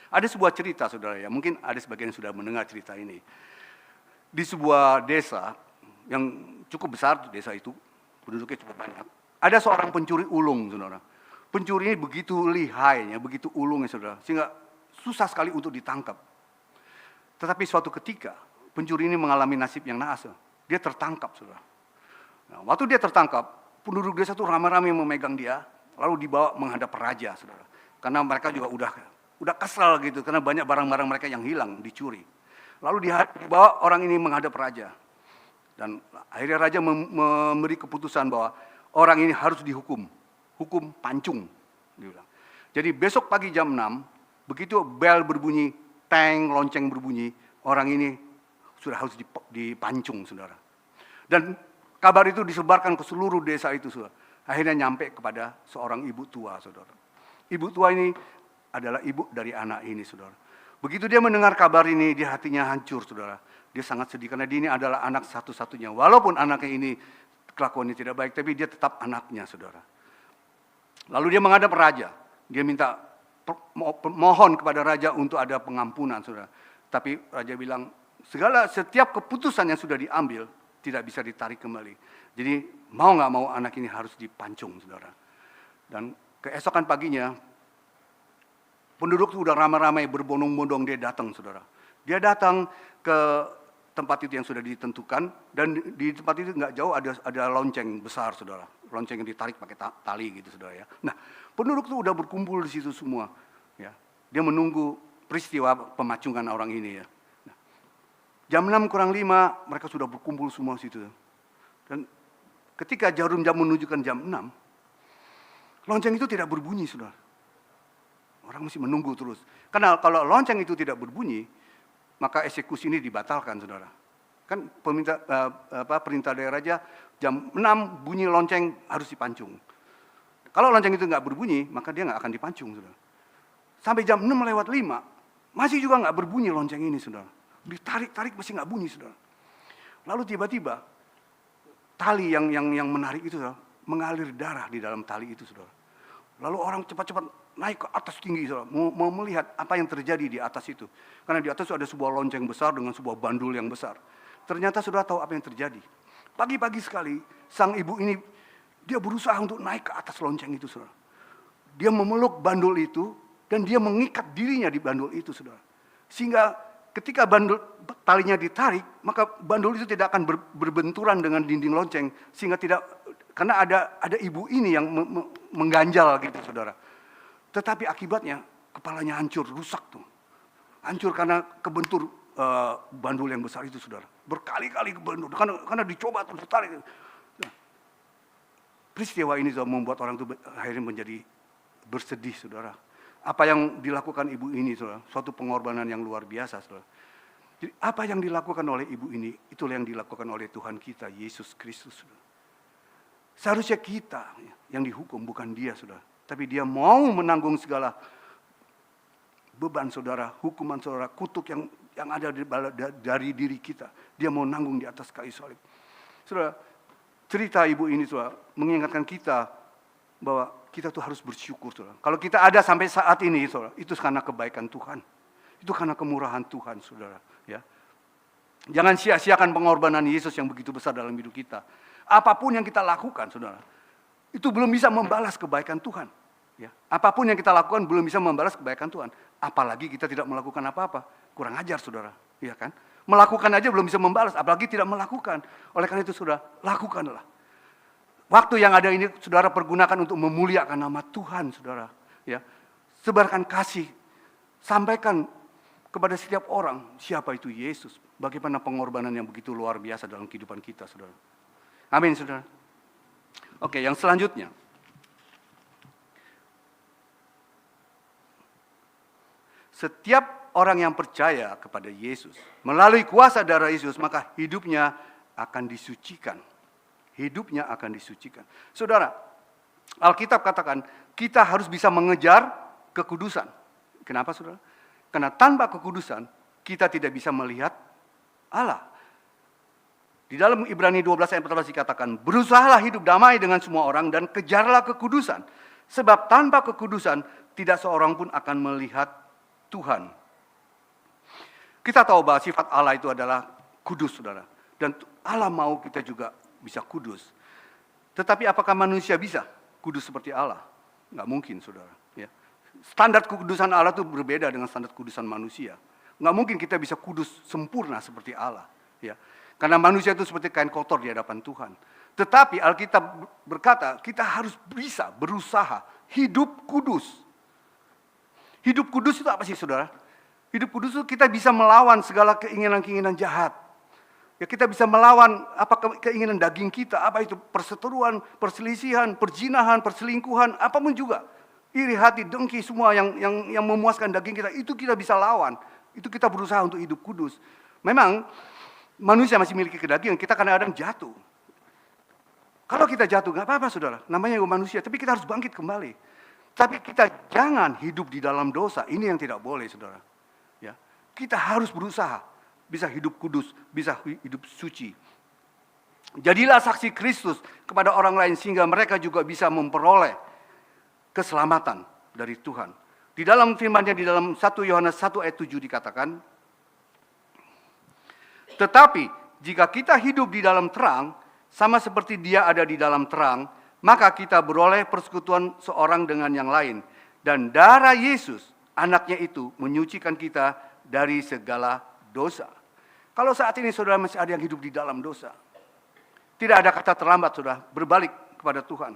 Ada sebuah cerita, saudara, ya. Mungkin ada sebagian yang sudah mendengar cerita ini. Di sebuah desa yang cukup besar, desa itu penduduknya cukup banyak. Ada seorang pencuri ulung, saudara. Pencuri ini begitu lihainya, begitu ulungnya, saudara, sehingga susah sekali untuk ditangkap. Tetapi suatu ketika, pencuri ini mengalami nasib yang naas. Dia tertangkap, saudara. Nah, waktu dia tertangkap, penduduk desa itu ramai-ramai memegang dia, lalu dibawa menghadap raja, saudara. Karena mereka juga udah kesal gitu, karena banyak barang-barang mereka yang hilang, dicuri. Lalu dibawa orang ini menghadap raja. Dan akhirnya raja memberi keputusan bahwa orang ini harus dihukum. Hukum pancung. Dia bilang. Jadi besok pagi jam 6, begitu bel berbunyi, teng, lonceng berbunyi, orang ini sudah harus dipancung, saudara. Dan kabar itu disebarkan ke seluruh desa itu, saudara. Akhirnya nyampe kepada seorang ibu tua, saudara. Ibu tua ini adalah ibu dari anak ini, saudara. Begitu dia mendengar kabar ini, dia hatinya hancur, saudara. Dia sangat sedih karena dia ini adalah anak satu-satunya. Walaupun anaknya ini kelakuannya tidak baik, tapi dia tetap anaknya, saudara. Lalu dia menghadap raja. Dia minta mohon kepada raja untuk ada pengampunan, saudara. Tapi raja bilang, setiap keputusan yang sudah diambil tidak bisa ditarik kembali. Jadi mau nggak mau anak ini harus dipancung, saudara. Dan keesokan paginya, penduduk sudah ramai-ramai berbondong-bondong dia datang, saudara. Dia datang ke tempat itu yang sudah ditentukan, dan di tempat itu nggak jauh ada lonceng besar, saudara. Lonceng yang ditarik pakai tali gitu, saudara, ya. Nah, penduduk itu udah berkumpul di situ semua, ya. Dia menunggu peristiwa pemacungan orang ini, ya. Nah, jam 6:05 mereka sudah berkumpul semua di situ. Dan ketika jarum jam menunjukkan jam 6, lonceng itu tidak berbunyi, saudara. Orang mesti menunggu terus. Karena kalau lonceng itu tidak berbunyi, maka eksekusi ini dibatalkan, saudara. Kan perintah dari raja, jam 6 bunyi lonceng harus dipancung. Kalau lonceng itu nggak berbunyi, maka dia nggak akan dipancung, saudara. Sampai jam 6:05, masih juga nggak berbunyi lonceng ini, saudara. Ditarik-tarik masih nggak bunyi, saudara. Lalu tiba-tiba, tali yang menarik itu, saudara, mengalir darah di dalam tali itu, saudara. Lalu orang cepat-cepat naik ke atas tinggi, saudara, mau melihat apa yang terjadi di atas itu. Karena di atas itu ada sebuah lonceng besar dengan sebuah bandul yang besar. Ternyata saudara tahu apa yang terjadi. Pagi-pagi sekali, sang ibu ini, dia berusaha untuk naik ke atas lonceng itu, saudara. Dia memeluk bandul itu, dan dia mengikat dirinya di bandul itu, saudara. Sehingga ketika talinya ditarik, maka bandul itu tidak akan berbenturan dengan dinding lonceng. Sehingga tidak, karena ada ibu ini yang mengganjal gitu, saudara. Tetapi akibatnya kepalanya hancur, rusak tuh. Hancur karena kebentur bandul yang besar itu, saudara. Berkali-kali kebentur, karena dicoba terus ditarik. Nah, peristiwa ini membuat orang itu akhirnya menjadi bersedih, saudara. Apa yang dilakukan ibu ini, saudara, suatu pengorbanan yang luar biasa, saudara. Jadi apa yang dilakukan oleh ibu ini, itulah yang dilakukan oleh Tuhan kita, Yesus Kristus, saudara. Seharusnya kita yang dihukum, bukan dia, saudara. Tapi dia mau menanggung segala beban, saudara, hukuman, saudara, kutuk yang ada dari diri kita. Dia mau nanggung di atas kayu salib. Saudara, cerita ibu ini, saudara, mengingatkan kita bahwa kita tuh harus bersyukur, saudara. Kalau kita ada sampai saat ini, saudara, itu karena kebaikan Tuhan. Itu karena kemurahan Tuhan, saudara. Ya. Jangan sia-siakan pengorbanan Yesus yang begitu besar dalam hidup kita. Apapun yang kita lakukan, saudara, itu belum bisa membalas kebaikan Tuhan. Ya, apapun yang kita lakukan belum bisa membalas kebaikan Tuhan. Apalagi kita tidak melakukan apa-apa. Kurang ajar saudara, ya kan? Melakukan aja belum bisa membalas, apalagi tidak melakukan. Oleh karena itu saudara, lakukanlah. Waktu yang ada ini saudara pergunakan untuk memuliakan nama Tuhan saudara. Ya, sebarkan kasih, sampaikan kepada setiap orang siapa itu Yesus. Bagaimana pengorbanan yang begitu luar biasa dalam kehidupan kita saudara. Amin saudara. Oke, yang selanjutnya. Setiap orang yang percaya kepada Yesus, melalui kuasa darah Yesus, maka hidupnya akan disucikan. Hidupnya akan disucikan. Saudara, Alkitab katakan, kita harus bisa mengejar kekudusan. Kenapa saudara? Karena tanpa kekudusan, kita tidak bisa melihat Allah. Di dalam Ibrani 12 ayat 14 dikatakan, berusahalah hidup damai dengan semua orang dan kejarlah kekudusan. Sebab tanpa kekudusan, tidak seorang pun akan melihat Tuhan. Kita tahu bahwa sifat Allah itu adalah kudus, saudara. Dan Allah mau kita juga bisa kudus. Tetapi apakah manusia bisa kudus seperti Allah? Nggak mungkin, saudara. Ya. Standar kekudusan Allah itu berbeda dengan standar kekudusan manusia. Nggak mungkin kita bisa kudus sempurna seperti Allah. Ya. Karena manusia itu seperti kain kotor di hadapan Tuhan. Tetapi Alkitab berkata, kita harus bisa berusaha hidup kudus. Hidup kudus itu apa sih saudara? Hidup kudus itu kita bisa melawan segala keinginan-keinginan jahat. Ya, kita bisa melawan apa keinginan daging kita, apa itu perseteruan, perselisihan, perzinahan, perselingkuhan, apapun juga. Iri hati, dengki, semua yang memuaskan daging kita, itu kita bisa lawan. Itu kita berusaha untuk hidup kudus. Memang manusia masih memiliki kedagingan, kita kadang-kadang jatuh. Kalau kita jatuh, nggak apa-apa saudara, namanya manusia, tapi kita harus bangkit kembali. Tapi kita jangan hidup di dalam dosa. Ini yang tidak boleh, saudara. Ya, kita harus berusaha bisa hidup kudus, bisa hidup suci. Jadilah saksi Kristus kepada orang lain sehingga mereka juga bisa memperoleh keselamatan dari Tuhan. Di dalam firman-Nya di dalam 1 Yohanes 1 ayat 7 dikatakan, tetapi jika kita hidup di dalam terang, sama seperti Dia ada di dalam terang, maka kita beroleh persekutuan seorang dengan yang lain. Dan darah Yesus, anaknya itu, menyucikan kita dari segala dosa. Kalau saat ini saudara masih ada yang hidup di dalam dosa, tidak ada kata terlambat saudara, berbalik kepada Tuhan.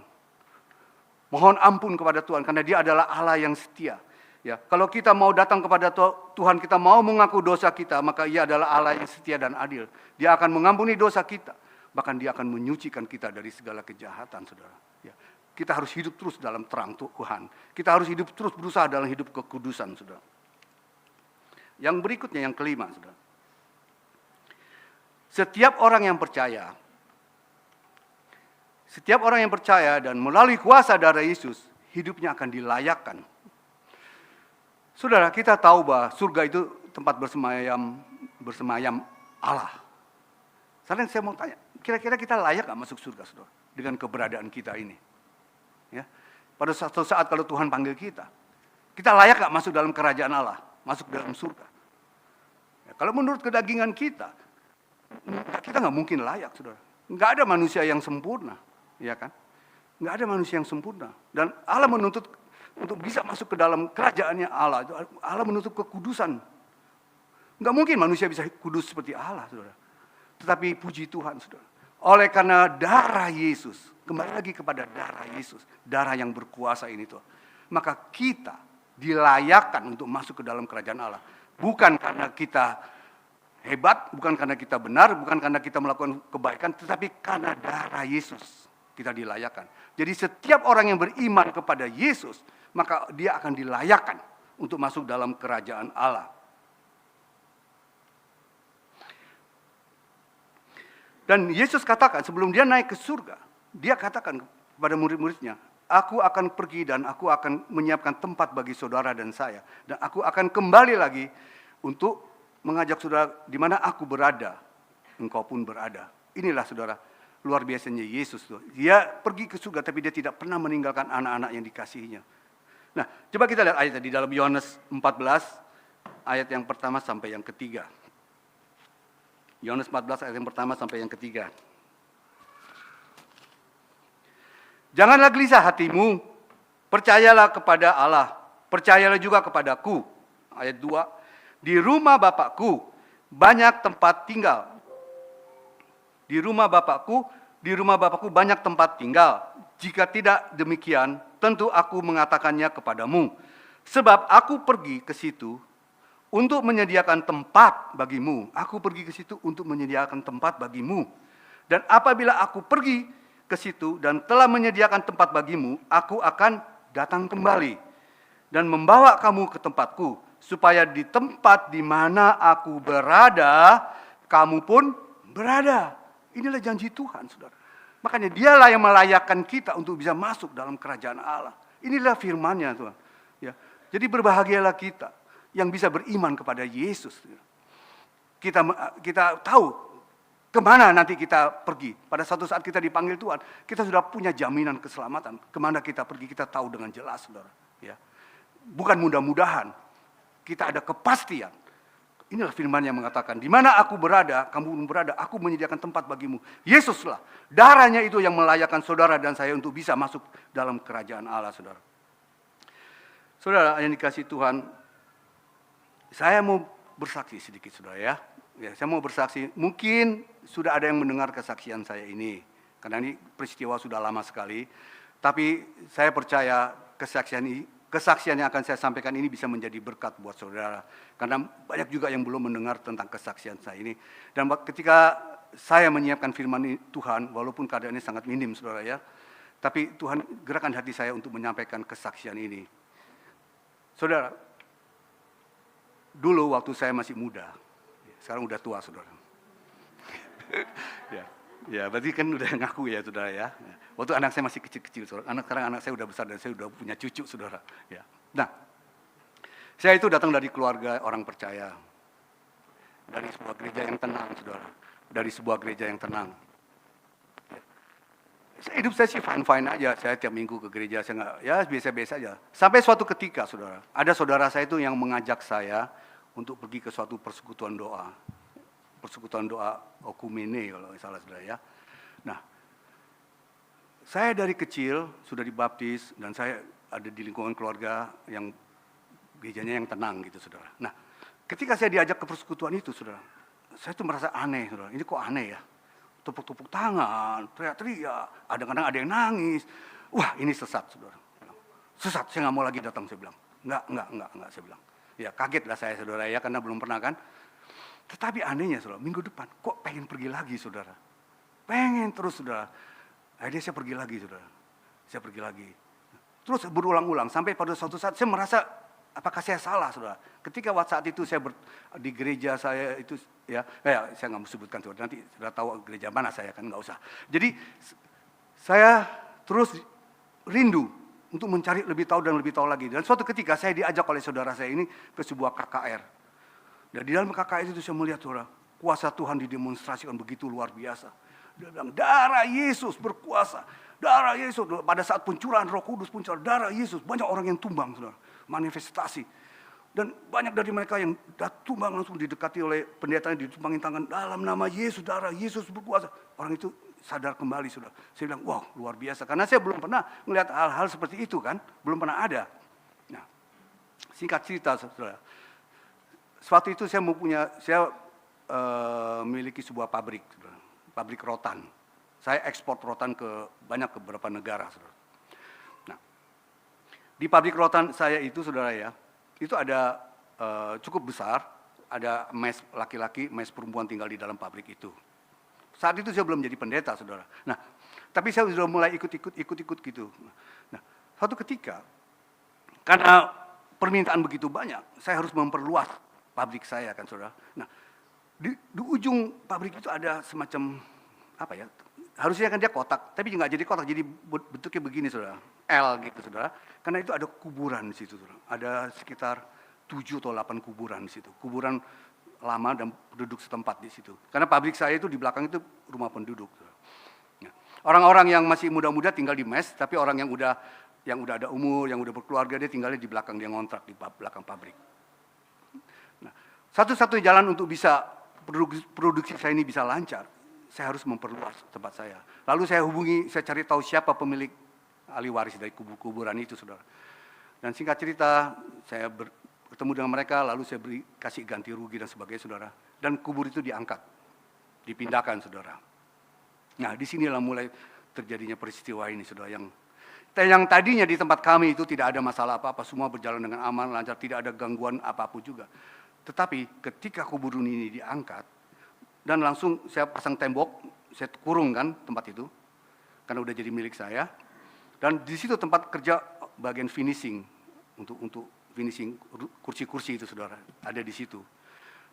Mohon ampun kepada Tuhan, karena Dia adalah Allah yang setia. Ya, kalau kita mau datang kepada Tuhan, kita mau mengaku dosa kita, maka Ia adalah Allah yang setia dan adil. Dia akan mengampuni dosa kita. Bahkan Dia akan menyucikan kita dari segala kejahatan, saudara. Ya. Kita harus hidup terus dalam terang Tuhan. Kita harus hidup terus berusaha dalam hidup kekudusan, saudara. Yang berikutnya, yang kelima, saudara. Setiap orang yang percaya dan melalui kuasa darah Yesus, hidupnya akan dilayakkan. Saudara, kita tahu bahwa surga itu tempat bersemayam Allah. Sekarang saya mau tanya, kira-kira kita layak gak masuk surga, saudara? Dengan keberadaan kita ini. Ya. Pada suatu saat kalau Tuhan panggil kita layak gak masuk dalam kerajaan Allah? Masuk dalam surga? Ya, kalau menurut kedagingan kita gak mungkin layak, saudara. Gak ada manusia yang sempurna. Ya kan? Gak ada manusia yang sempurna. Dan Allah menuntut untuk bisa masuk ke dalam kerajaannya Allah. Allah menuntut kekudusan. Gak mungkin manusia bisa kudus seperti Allah, saudara. Tetapi puji Tuhan, saudara. Oleh karena darah Yesus, kembali lagi kepada darah Yesus, darah yang berkuasa ini tuh, maka kita dilayakkan untuk masuk ke dalam kerajaan Allah. Bukan karena kita hebat, bukan karena kita benar, bukan karena kita melakukan kebaikan, tetapi karena darah Yesus kita dilayakkan. Jadi setiap orang yang beriman kepada Yesus, maka dia akan dilayakkan untuk masuk dalam kerajaan Allah. Dan Yesus katakan sebelum dia naik ke surga, dia katakan kepada murid-muridnya, aku akan pergi dan aku akan menyiapkan tempat bagi saudara dan saya. Dan aku akan kembali lagi untuk mengajak saudara di mana aku berada, engkau pun berada. Inilah saudara, luar biasanya Yesus. Dia pergi ke surga tapi dia tidak pernah meninggalkan anak-anak yang dikasihinya. Nah, coba kita lihat ayat di dalam Yohanes 14, ayat yang pertama sampai yang ketiga. Yohanes 14 ayat yang pertama sampai yang ketiga. Janganlah gelisah hatimu, Percayalah kepada Allah, percayalah juga kepadaku. Ayat 2, di rumah Bapakku banyak tempat tinggal. Di rumah Bapakku banyak tempat tinggal. Jika tidak demikian, tentu aku mengatakannya kepadamu. Sebab aku pergi ke situ untuk menyediakan tempat bagimu. Aku pergi ke situ untuk menyediakan tempat bagimu. Dan apabila aku pergi ke situ dan telah menyediakan tempat bagimu, aku akan datang kembali dan membawa kamu ke tempatku, supaya di tempat di mana aku berada, kamu pun berada. Inilah janji Tuhan, saudara. Makanya dialah yang melayakkan kita untuk bisa masuk dalam kerajaan Allah. Inilah firman-Nya, Tuhan. Ya. Jadi berbahagialah kita yang bisa beriman kepada Yesus. Kita tahu kemana nanti kita pergi. Pada suatu saat kita dipanggil Tuhan, kita sudah punya jaminan keselamatan. Kemana kita pergi, kita tahu dengan jelas, saudara. Ya. Bukan mudah-mudahan, kita ada kepastian. Inilah firman yang mengatakan, di mana aku berada, kamu berada, aku menyediakan tempat bagimu. Yesuslah, darahnya itu yang melayakkan saudara dan saya untuk bisa masuk dalam kerajaan Allah, saudara. Saudara yang dikasihi Tuhan, saya mau bersaksi sedikit, saudara ya. Saya mau bersaksi, mungkin sudah ada yang mendengar kesaksian saya ini. Karena ini peristiwa sudah lama sekali. Tapi saya percaya kesaksian yang akan saya sampaikan ini bisa menjadi berkat buat saudara. Karena banyak juga yang belum mendengar tentang kesaksian saya ini. Dan ketika saya menyiapkan firman Tuhan, walaupun keadaannya sangat minim, saudara ya. Tapi Tuhan gerakan hati saya untuk menyampaikan kesaksian ini. Saudara, dulu waktu saya masih muda, sekarang udah tua, saudara. Ya, berarti kan udah ngaku ya, saudara ya. Waktu anak saya masih kecil-kecil, saudara. Sekarang anak saya udah besar dan saya udah punya cucu, saudara. Ya. Nah, saya itu datang dari keluarga orang percaya, dari sebuah gereja yang tenang, saudara. Dari sebuah gereja yang tenang. Hidup saya sih fine-fine aja. Saya tiap minggu ke gereja, saya nggak, ya biasa-biasa aja. Sampai suatu ketika, saudara, ada saudara saya itu yang mengajak saya untuk pergi ke suatu persekutuan doa. Persekutuan doa Okumene kalau salah, saudara ya. Nah, saya dari kecil sudah dibaptis dan saya ada di lingkungan keluarga yang gerejanya yang tenang gitu, saudara. Nah, ketika saya diajak ke persekutuan itu, saudara, saya tuh merasa aneh, saudara. Ini kok aneh ya? Tepuk-tepuk tangan, teriak-teriak, kadang-kadang ada yang nangis. Wah, ini sesat, saudara. Sesat, saya nggak mau lagi datang, saya bilang. Enggak, saya bilang. Ya kaget lah saya, saudara ya, karena belum pernah kan. Tetapi anehnya, saudara, minggu depan kok pengen pergi lagi, saudara. Pengen terus, saudara. Akhirnya saya pergi lagi, saudara. Saya pergi lagi. Terus berulang-ulang, sampai pada suatu saat saya merasa, apakah saya salah, saudara? Ketika saat itu saya di gereja saya itu, ya saya nggak mau sebutkan, saudara. Nanti sudah tahu gereja mana saya, kan nggak usah. Jadi saya terus rindu untuk mencari lebih tahu dan lebih tahu lagi. Dan suatu ketika saya diajak oleh saudara saya ini ke sebuah KKR. Dan di dalam KKR itu saya melihat, saudara, kuasa Tuhan didemonstrasikan begitu luar biasa. Dia bilang, darah Yesus berkuasa. Darah Yesus, pada saat pencurahan Roh Kudus, darah Yesus, banyak orang yang tumbang, saudara, manifestasi. Dan banyak dari mereka yang tumbang langsung didekati oleh pendeta, yang ditumbangin tangan, dalam nama Yesus, darah Yesus berkuasa. Orang itu sadar kembali, saudara. Saya bilang, wow, luar biasa. Karena saya belum pernah melihat hal-hal seperti itu kan, belum pernah ada. Nah, singkat cerita, saudara. Suatu itu saya memiliki sebuah pabrik, saudara. Pabrik rotan. Saya ekspor rotan ke beberapa negara, saudara. Nah, di pabrik rotan saya itu, saudara ya, itu ada cukup besar, ada mes laki-laki, mes perempuan tinggal di dalam pabrik itu. Saat itu saya belum jadi pendeta, saudara. Nah, tapi saya sudah mulai ikut gitu. Nah, suatu ketika, karena permintaan begitu banyak, saya harus memperluas pabrik saya, kan, saudara. Nah, di ujung pabrik itu ada semacam apa ya? Harusnya kan dia kotak, tapi nggak jadi kotak, jadi bentuknya begini, saudara. L gitu, saudara. Karena itu ada kuburan di situ, saudara. Ada sekitar 7 atau 8 kuburan di situ. Kuburan lama dan penduduk setempat di situ. Karena pabrik saya itu di belakang itu rumah penduduk, saudara. Nah, orang-orang yang masih muda-muda tinggal di mes, tapi orang yang udah ada umur, yang udah berkeluarga, dia tinggalnya di belakang, dia ngontrak di belakang pabrik. Nah, satu-satunya jalan untuk bisa produksi saya ini bisa lancar, saya harus memperluas tempat saya. Lalu saya hubungi, saya cari tahu siapa pemilik ahli waris dari kuburan itu, saudara. Dan singkat cerita, saya bertemu dengan mereka, lalu saya kasih ganti rugi dan sebagainya, saudara. Dan kubur itu diangkat, dipindahkan, saudara. Nah, disinilah mulai terjadinya peristiwa ini, saudara. Yang tadinya di tempat kami itu tidak ada masalah apa-apa, semua berjalan dengan aman, lancar, tidak ada gangguan apapun juga. Tetapi ketika kubur ini diangkat, dan langsung saya pasang tembok, saya kurung kan tempat itu, karena udah jadi milik saya. Dan di situ tempat kerja bagian finishing, untuk finishing kursi-kursi itu, saudara, ada di situ.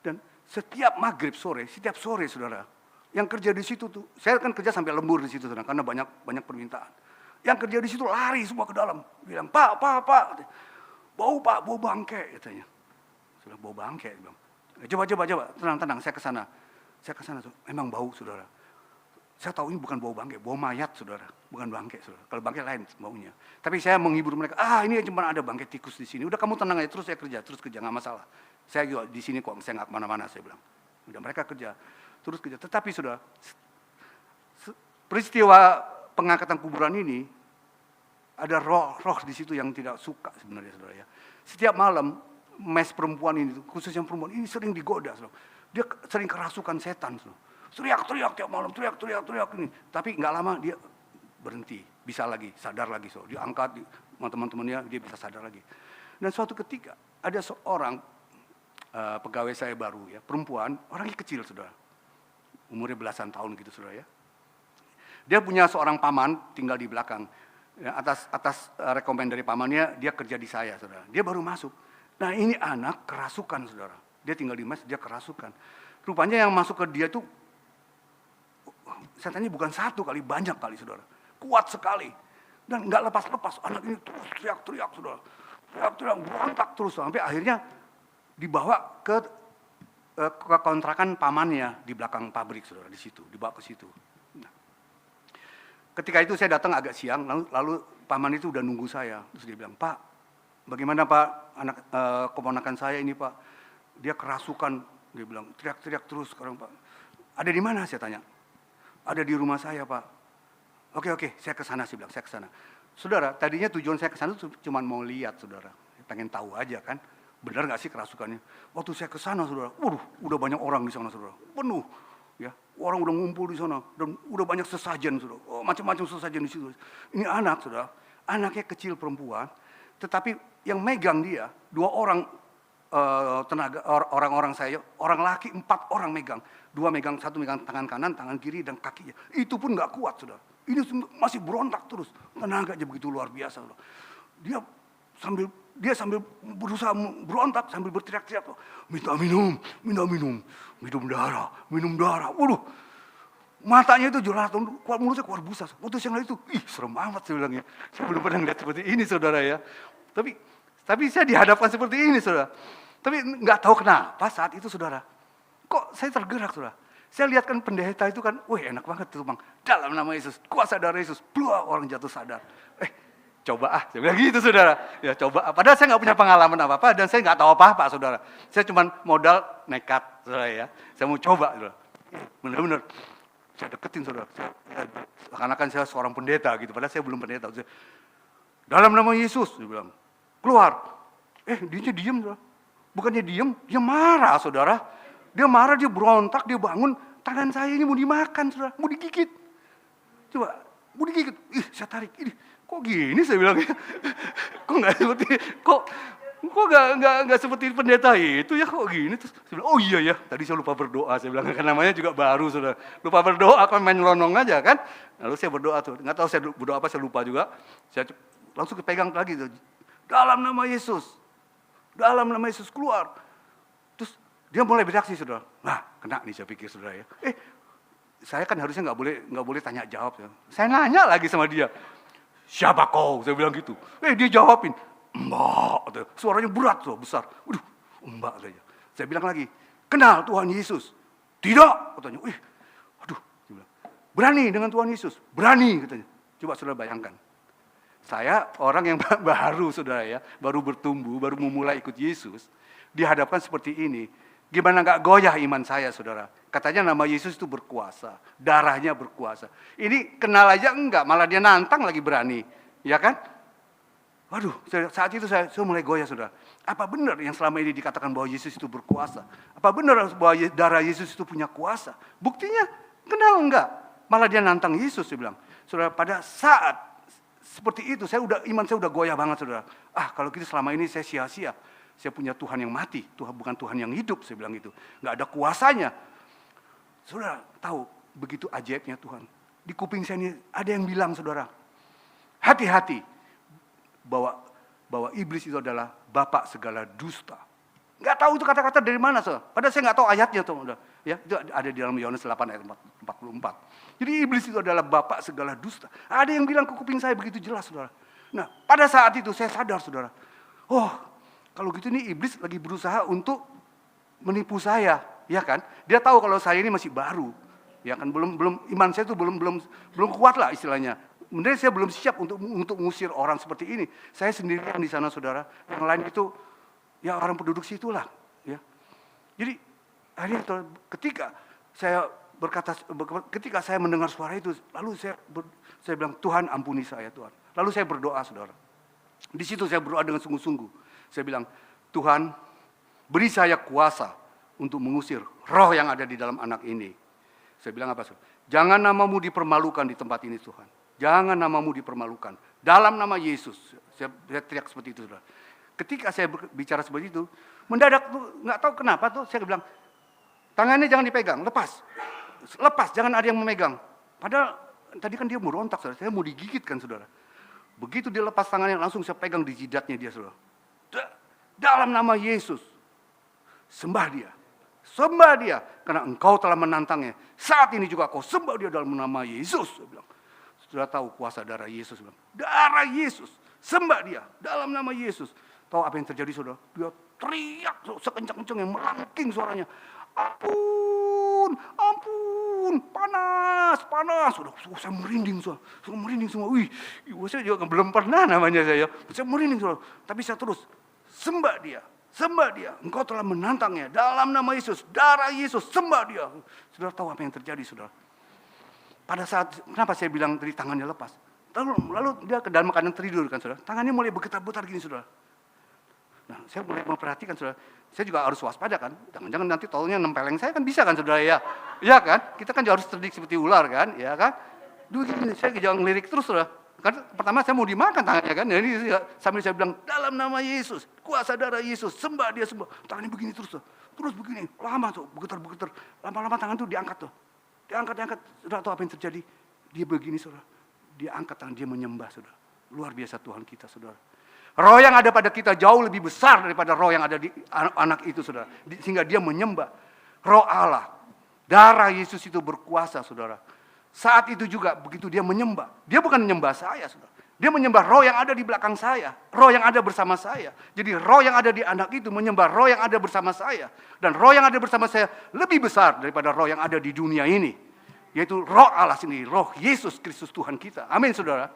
Dan setiap maghrib sore, setiap sore, saudara, yang kerja di situ tuh, saya kan kerja sampai lembur di situ, saudara, karena banyak permintaan. Yang kerja di situ lari semua ke dalam, bilang, Pak, bau bangke, katanya. Sudah bau bangke, bilang. Coba, tenang, saya ke sana, emang bau, saudara. Saya tahu ini bukan bau bangke, bau mayat, saudara, bukan bangke, saudara. Kalau bangke lain baunya. Tapi saya menghibur mereka, ini cuma ada bangke tikus di sini. Udah kamu tenang aja, terus kerja, nggak masalah. Saya juga di sini kok, saya nggak kemana-mana, saya bilang. Udah mereka kerja, terus kerja. Tetapi saudara, peristiwa pengangkatan kuburan ini, ada roh di situ yang tidak suka sebenarnya, saudara ya. Setiap malam, mes perempuan ini, khususnya perempuan ini sering digoda, saudara. Dia sering kerasukan setan, saudara. Teriak tiap malam, teriak ini. Tapi nggak lama dia berhenti, bisa lagi, sadar lagi, saudara. Diangkat sama teman-temannya, dia bisa sadar lagi. Dan suatu ketika ada seorang pegawai saya baru, ya, perempuan, orangnya kecil, saudara. Umurnya belasan tahun gitu, saudara ya. Dia punya seorang paman tinggal di belakang. Ya, atas rekomend dari pamannya, dia kerja di saya, saudara. Dia baru masuk. Nah, ini anak kerasukan, saudara. Dia tinggal di mes, dia kerasukan. Rupanya yang masuk ke dia itu, setannya bukan satu kali, banyak kali, saudara. Kuat sekali. Dan nggak lepas-lepas. Anak ini terus teriak-teriak, saudara. Teriak-teriak, berontak terus. Sampai akhirnya dibawa ke kontrakan pamannya di belakang pabrik, saudara, di situ. Dibawa ke situ. Ketika itu saya datang agak siang, lalu paman itu udah nunggu saya. Terus dia bilang, Pak, bagaimana Pak, keponakan saya ini Pak, dia kerasukan, dia bilang, teriak-teriak terus sekarang Pak. Ada di mana, saya tanya. Ada di rumah saya Pak. Oke, saya ke sana, saya bilang, saya ke sana. Saudara, tadinya tujuan saya ke sana cuma mau lihat, saudara. Pengen tahu aja kan, benar nggak sih kerasukannya. Waktu saya ke sana, saudara, udah banyak orang di sana, saudara, penuh. Ya, orang udah ngumpul di sana dan udah banyak sesajen, saudara. Macam-macam sesajen di situ. Ini anak, saudara, anaknya kecil perempuan, tetapi yang megang dia 2 orang orang-orang saya, orang laki 4 orang megang, 2 megang, 1 megang tangan kanan, tangan kiri dan kakinya. Itu pun nggak kuat, saudara. Ini masih berontak terus, tenaga aja begitu luar biasa, saudara. Dia sambil berusaha berontak, sambil berteriak-teriak, minta minum darah. Waduh, matanya itu jelalatan, mulutnya keluar busa. Waktu siang itu, serem amat saya bilangnya. Saya belum pernah lihat seperti ini, saudara ya. Tapi saya dihadapkan seperti ini, saudara. Tapi nggak tahu kenapa saat itu, saudara. Kok saya tergerak, saudara. Saya lihat kan pendeta itu kan, enak banget tuh bang. Dalam nama Yesus, kuasa darah Yesus, orang jatuh sadar. Coba saya bilang gitu, saudara. Ya coba, padahal saya nggak punya pengalaman apa-apa dan saya nggak tahu apa-apa, saudara. Saya cuma modal nekat, saudara ya. Saya mau coba, saudara. Benar-benar saya deketin, saudara. Seakan-akan saya seorang pendeta gitu, padahal saya belum pendeta. Dalam nama Yesus, dia bilang, keluar. Dia diem, saudara. Bukannya diem, dia marah, saudara. Dia marah, dia berontak, dia bangun. Tangan saya ini mau dimakan, saudara, mau digigit. Coba, mau digigit. Saya tarik, ini. Kok gini, saya bilang, kok nggak seperti, kok nggak seperti pendeta itu ya, kok gini? Terus saya bilang, oh iya ya, tadi saya lupa berdoa, saya bilang, kan namanya juga baru, saudara. Lupa berdoa, kan main lonong aja kan. Lalu saya berdoa tuh, nggak tahu saya berdoa apa, saya lupa juga. Saya langsung kepegang lagi tuh, dalam nama Yesus keluar. Terus dia mulai bereaksi, saudara. Nah, kena nih saya pikir, saudara ya. Saya kan harusnya nggak boleh tanya jawab. Ya. Saya nanya lagi sama dia. Siapa kau? Saya bilang gitu. Dia jawabin, Mbak. Suaranya berat, besar. Waduh, Mbak saja. Saya bilang lagi, kenal Tuhan Yesus? Tidak, katanya. Aduh, saya bilang, berani dengan Tuhan Yesus? Berani, katanya. Coba saudara bayangkan. Saya orang yang baru, saudara ya, baru bertumbuh, baru memulai ikut Yesus, dihadapkan seperti ini. Gimana nggak goyah iman saya, saudara? Katanya nama Yesus itu berkuasa, darahnya berkuasa. Ini kenal aja enggak, malah dia nantang lagi berani. Ya kan? Waduh, saat itu saya mulai goyah, saudara. Apa benar yang selama ini dikatakan bahwa Yesus itu berkuasa? Apa benar bahwa darah Yesus itu punya kuasa? Buktinya, kenal enggak? Malah dia nantang Yesus, dia bilang. Saudara, pada saat seperti itu, iman saya udah goyah banget, saudara. Kalau gitu selama ini saya sia-sia. Saya punya Tuhan yang mati, Tuhan bukan Tuhan yang hidup, saya bilang gitu. Enggak ada kuasanya. Saudara, tahu begitu ajaibnya Tuhan. Di kuping saya ini ada yang bilang, saudara, hati-hati. Bahwa iblis itu adalah bapak segala dusta. Nggak tahu itu kata-kata dari mana, saudara. Padahal saya nggak tahu ayatnya, saudara. Ya, itu ada di dalam Yohanes 8 ayat 44. Jadi iblis itu adalah bapak segala dusta. Ada yang bilang ke kuping saya begitu jelas, saudara. Nah, pada saat itu saya sadar, saudara. Oh, kalau gitu ini iblis lagi berusaha untuk menipu saya, ya kan? Dia tahu kalau saya ini masih baru, ya kan? Belum iman saya itu belum kuat lah istilahnya. Mungkin saya belum siap untuk mengusir orang seperti ini. Saya sendirian di sana, saudara. Yang lain itu ya orang penduduk situlah. Ya. Jadi akhirnya ketika saya mendengar suara itu, lalu saya bilang, Tuhan ampuni saya, Tuhan. Lalu saya berdoa, saudara. Di situ saya berdoa dengan sungguh-sungguh. Saya bilang, Tuhan beri saya kuasa untuk mengusir roh yang ada di dalam anak ini. Saya bilang apa, saudara? Jangan namamu dipermalukan di tempat ini, Tuhan. Jangan namamu dipermalukan. Dalam nama Yesus. Saya teriak seperti itu, saudara. Ketika saya bicara seperti itu, mendadak tuh, nggak tahu kenapa tuh, saya bilang, tangannya jangan dipegang, lepas. Lepas, jangan ada yang memegang. Padahal tadi kan dia merontak, saudara. Saya mau digigit kan, saudara. Begitu dia lepas tangannya, langsung saya pegang di jidatnya dia, saudara. Dalam nama Yesus, sembah dia. Sembah dia, karena engkau telah menantangnya. Saat ini juga kau sembah dia dalam nama Yesus, saya bilang. Sudah tahu kuasa darah Yesus. Darah Yesus. Sembah dia. Dalam nama Yesus. Tahu apa yang terjadi, saudara? Dia teriak sekencang-kencangnya. Melangking suaranya. Ampun. Ampun. Panas. Panas. Saya merinding, saudara. Saya merinding semua. Saya juga belum pernah namanya saya. Saya merinding, saudara. Tapi saya terus. Sembah dia. Sembah dia. Engkau telah menantangnya. Dalam nama Yesus. Darah Yesus. Sembah dia. Saudara tahu apa yang terjadi, saudara? Pada saat, kenapa saya bilang tadi tangannya lepas? Lalu dia ke dalam keadaan tertidur kan, saudara. Tangannya mulai bergetar-getar gini, saudara. Nah, saya mulai memperhatikan, saudara. Saya juga harus waspada kan. Jangan-jangan nanti taunya nempeleng saya kan bisa kan, saudara ya. Iya kan? Kita kan harus cerdik seperti ular kan, ya kan? Dulu gini, saya jangan ngelirik terus, saudara. Karena pertama saya mau dimakan tangannya kan. Jadi sambil saya bilang, dalam nama Yesus, kuasa darah Yesus, sembah dia, sembah. Tangannya begini terus, saudara. Terus begini, lama tuh, bergetar-bergetar. Lama-lama tangan tuh diangkat tuh. Diangkat, saudara tahu apa yang terjadi? Dia begini, saudara. Dia angkat tangan, dia menyembah, saudara. Luar biasa Tuhan kita, saudara. Roh yang ada pada kita jauh lebih besar daripada roh yang ada di anak itu, saudara. Sehingga dia menyembah. Roh Allah. Darah Yesus itu berkuasa, saudara. Saat itu juga begitu dia menyembah. Dia bukan menyembah saya, saudara. Dia menyembah roh yang ada di belakang saya. Roh yang ada bersama saya. Jadi roh yang ada di anak itu menyembah roh yang ada bersama saya. Dan roh yang ada bersama saya lebih besar daripada roh yang ada di dunia ini. Yaitu roh Allah sendiri. Roh Yesus Kristus Tuhan kita. Amin, saudara.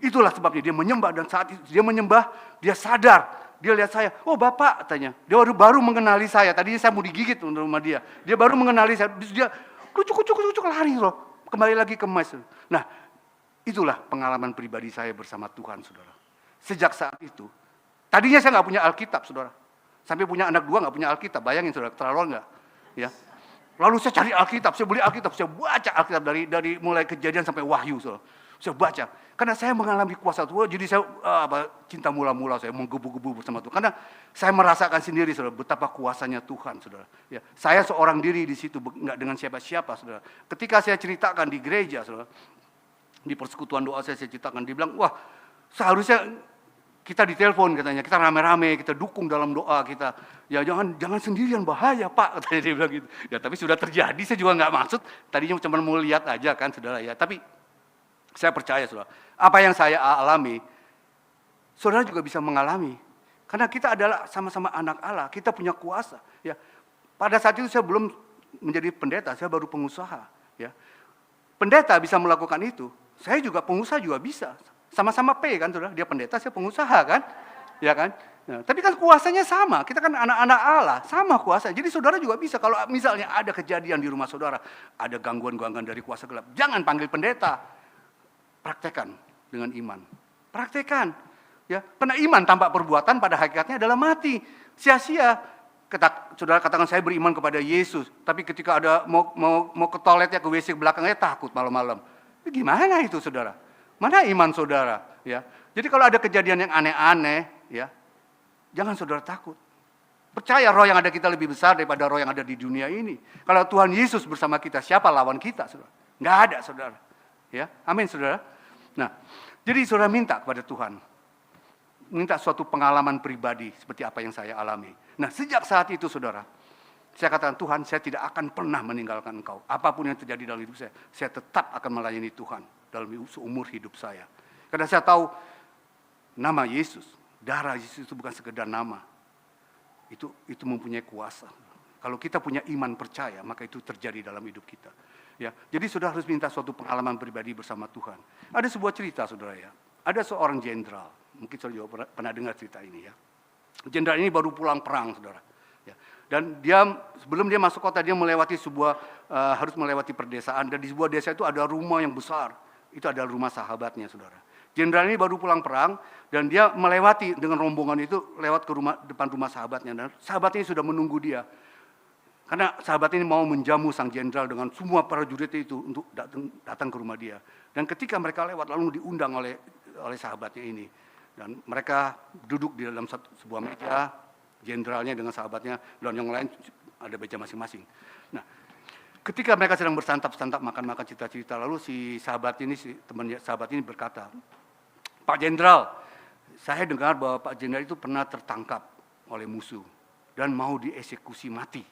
Itulah sebabnya dia menyembah. Dan saat itu dia menyembah, dia sadar. Dia lihat saya. Oh Bapak, katanya. Dia baru mengenali saya. Tadinya saya mau digigit untuk rumah dia. Dia baru mengenali saya. Dia kucuk lari loh. Kembali lagi ke mes. Nah, itulah pengalaman pribadi saya bersama Tuhan, saudara. Sejak saat itu, tadinya saya nggak punya Alkitab, saudara. Sampai punya anak 2 nggak punya Alkitab, bayangin saudara, terlalu nggak? Ya. Lalu saya cari Alkitab, saya beli Alkitab, saya baca Alkitab dari mulai Kejadian sampai Wahyu, saudara. Saya baca, karena saya mengalami kuasa Tuhan, jadi saya cinta mula-mula saya menggebu-gebu bersama Tuhan. Karena saya merasakan sendiri, saudara, betapa kuasanya Tuhan, saudara. Ya, saya seorang diri di situ, nggak dengan siapa-siapa, saudara. Ketika saya ceritakan di gereja, saudara, di persekutuan doa saya ceritakan, dia bilang, wah seharusnya kita ditelepon katanya, kita rame-rame, kita dukung dalam doa kita. Ya jangan sendirian, bahaya Pak, katanya dia bilang gitu. Ya tapi sudah terjadi, saya juga nggak maksud, tadinya cuma mau lihat aja kan, saudara ya. Tapi saya percaya, saudara, apa yang saya alami, saudara juga bisa mengalami. Karena kita adalah sama-sama anak Allah, kita punya kuasa. Ya, pada saat itu saya belum menjadi pendeta, saya baru pengusaha. Ya, pendeta bisa melakukan itu. Saya juga pengusaha juga bisa. Sama-sama P kan, saudara. Dia pendeta, saya pengusaha kan. Ya kan? Nah, tapi kan kuasanya sama. Kita kan anak-anak Allah, sama kuasa. Jadi saudara juga bisa. Kalau misalnya ada kejadian di rumah saudara, ada gangguan-gangguan dari kuasa gelap, jangan panggil pendeta. Praktekkan dengan iman. Praktekkan. Ya, karena iman tanpa perbuatan pada hakikatnya adalah mati. Sia-sia. Saudara katakan saya beriman kepada Yesus, tapi ketika ada mau ke toiletnya, ke WC belakangnya takut malam-malam. Gimana itu saudara? Mana iman saudara? Ya. Jadi kalau ada kejadian yang aneh-aneh, ya, jangan saudara takut. Percaya roh yang ada kita lebih besar daripada roh yang ada di dunia ini. Kalau Tuhan Yesus bersama kita, siapa lawan kita saudara? Nggak ada saudara. Ya, amin saudara. Nah, jadi saudara minta kepada Tuhan. Minta suatu pengalaman pribadi seperti apa yang saya alami. Nah, sejak saat itu saudara, saya katakan Tuhan, saya tidak akan pernah meninggalkan Engkau. Apapun yang terjadi dalam hidup saya tetap akan melayani Tuhan dalam seumur hidup saya. Karena saya tahu nama Yesus, darah Yesus itu bukan sekedar nama. Itu mempunyai kuasa. Kalau kita punya iman percaya, maka itu terjadi dalam hidup kita. Ya, jadi saudara harus minta suatu pengalaman pribadi bersama Tuhan. Ada sebuah cerita saudara ya. Ada seorang jenderal. Mungkin saudara juga pernah dengar cerita ini ya. Jenderal ini baru pulang perang saudara. Ya. Dan sebelum dia masuk kota dia melewati harus melewati perdesaan. Dan di sebuah desa itu ada rumah yang besar. Itu adalah rumah sahabatnya saudara. Jenderal ini baru pulang perang dan dia melewati dengan rombongan itu lewat ke depan rumah sahabatnya. Dan sahabatnya sudah menunggu dia. Karena sahabat ini mau menjamu sang jenderal dengan semua prajurit itu untuk datang ke rumah dia. Dan ketika mereka lewat lalu diundang oleh sahabatnya ini. Dan mereka duduk di dalam sebuah meja, jenderalnya dengan sahabatnya, dan yang lain ada meja masing-masing. Nah, ketika mereka sedang bersantap-santap, makan-makan cerita-cerita, lalu teman sahabat ini berkata, Pak Jenderal, saya dengar bahwa Pak Jenderal itu pernah tertangkap oleh musuh dan mau dieksekusi mati,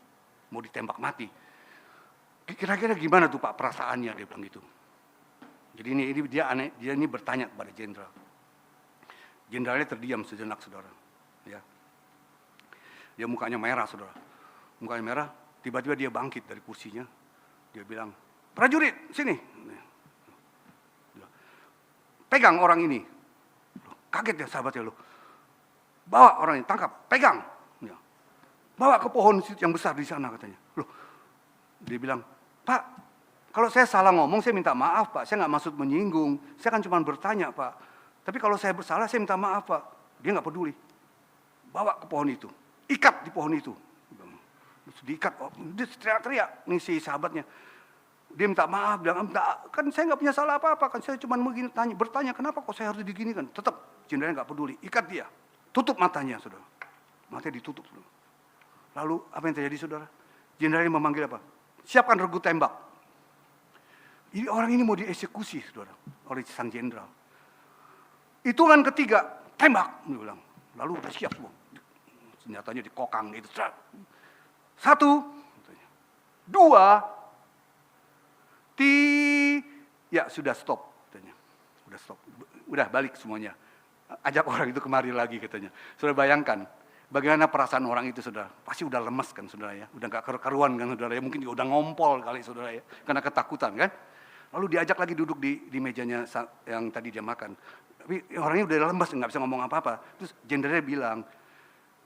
mau ditembak mati. Kira-kira gimana tuh Pak perasaannya, dia bilang gitu. Jadi dia ini bertanya kepada jenderal. Jenderalnya terdiam sejenak saudara. Ya. Dia mukanya merah saudara. Mukanya merah, tiba-tiba dia bangkit dari kursinya. Dia bilang, prajurit sini. Pegang orang ini. Kaget ya sahabatnya loh. Bawa orang ini, tangkap, pegang. Ya. Bawa ke pohon yang besar di sana katanya. Loh, dia bilang, Pak, kalau saya salah ngomong saya minta maaf Pak. Saya nggak maksud menyinggung. Saya kan cuma bertanya Pak. Tapi kalau saya bersalah, saya minta maaf Pak. Dia nggak peduli. Bawa ke pohon itu. Ikat di pohon itu. Diikat. Dia teriak-teriak. Nih si sahabatnya. Dia minta maaf. Bilang, kan saya nggak punya salah apa-apa. Kan saya cuma bertanya, kenapa kok saya harus diginikan? Tetap, jenderalnya nggak peduli. Ikat dia. Tutup matanya, saudara. Matanya ditutup, saudara. Lalu, apa yang terjadi, saudara? Jenderalnya memanggil apa? Siapkan regu tembak. Ini orang ini mau dieksekusi, saudara. Oleh sang jenderal. Hitungan ketiga, tembak, dia bilang. Lalu udah siap semua. Senjatanya dikokang gitu. 1, 2, ya sudah stop, katanya. Udah stop, udah balik semuanya. Ajak orang itu kemari lagi katanya. Saudara bayangkan, bagaimana perasaan orang itu saudara. Pasti udah lemes kan saudara ya. Udah gak karu-karuan kan saudara ya. Mungkin juga udah ngompol kali saudara ya. Karena ketakutan kan. Lalu diajak lagi duduk di mejanya yang tadi dia makan. Tapi orangnya udah lemes, nggak bisa ngomong apa-apa. Terus jenderalnya bilang,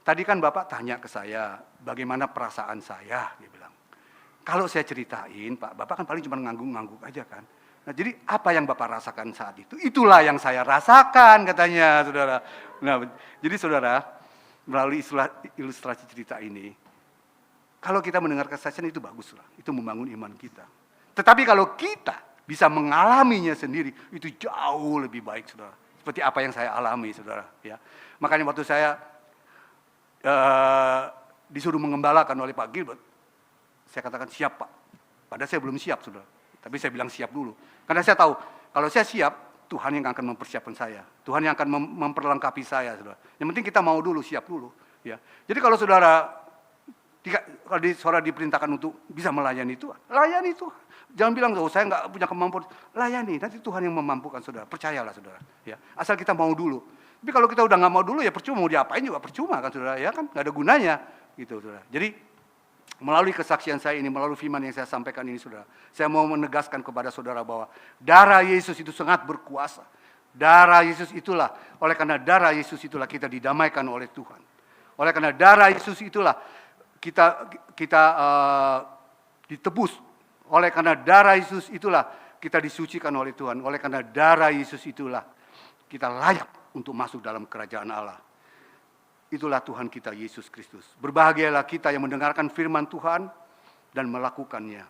tadi kan Bapak tanya ke saya, bagaimana perasaan saya, dia bilang. Kalau saya ceritain, Pak, Bapak kan paling cuma ngangguk-ngangguk aja kan. Nah, jadi apa yang Bapak rasakan saat itu? Itulah yang saya rasakan, katanya, saudara. Nah, jadi saudara, melalui ilustrasi cerita ini, kalau kita mendengar kesaksian itu bagus lah, itu membangun iman kita. Tetapi kalau kita bisa mengalaminya sendiri, itu jauh lebih baik, saudara. Seperti apa yang saya alami, saudara. Ya. Makanya waktu saya disuruh mengembalakan oleh Pak Gilbert, saya katakan siap Pak. Padahal saya belum siap, saudara. Tapi saya bilang siap dulu. Karena saya tahu, kalau saya siap, Tuhan yang akan mempersiapkan saya. Tuhan yang akan memperlengkapi saya, saudara. Yang penting kita mau dulu, siap dulu. Ya. Jadi kalau saudara diperintahkan untuk bisa melayani Tuhan, layani Tuhan. Jangan bilang, oh saya nggak punya kemampuan. Layani, nanti Tuhan yang memampukan saudara. Percayalah saudara. Ya. Asal kita mau dulu. Tapi kalau kita udah nggak mau dulu ya percuma. Mau diapain juga percuma kan saudara. Ya kan nggak ada gunanya. Gitu saudara. Jadi melalui kesaksian saya ini, melalui firman yang saya sampaikan ini saudara. Saya mau menegaskan kepada saudara bahwa darah Yesus itu sangat berkuasa. Darah Yesus itulah, oleh karena darah Yesus itulah kita didamaikan oleh Tuhan. Oleh karena darah Yesus itulah kita ditebus. Oleh karena darah Yesus itulah kita disucikan oleh Tuhan. Oleh karena darah Yesus itulah kita layak untuk masuk dalam kerajaan Allah. Itulah Tuhan kita Yesus Kristus. Berbahagialah kita yang mendengarkan firman Tuhan dan melakukannya.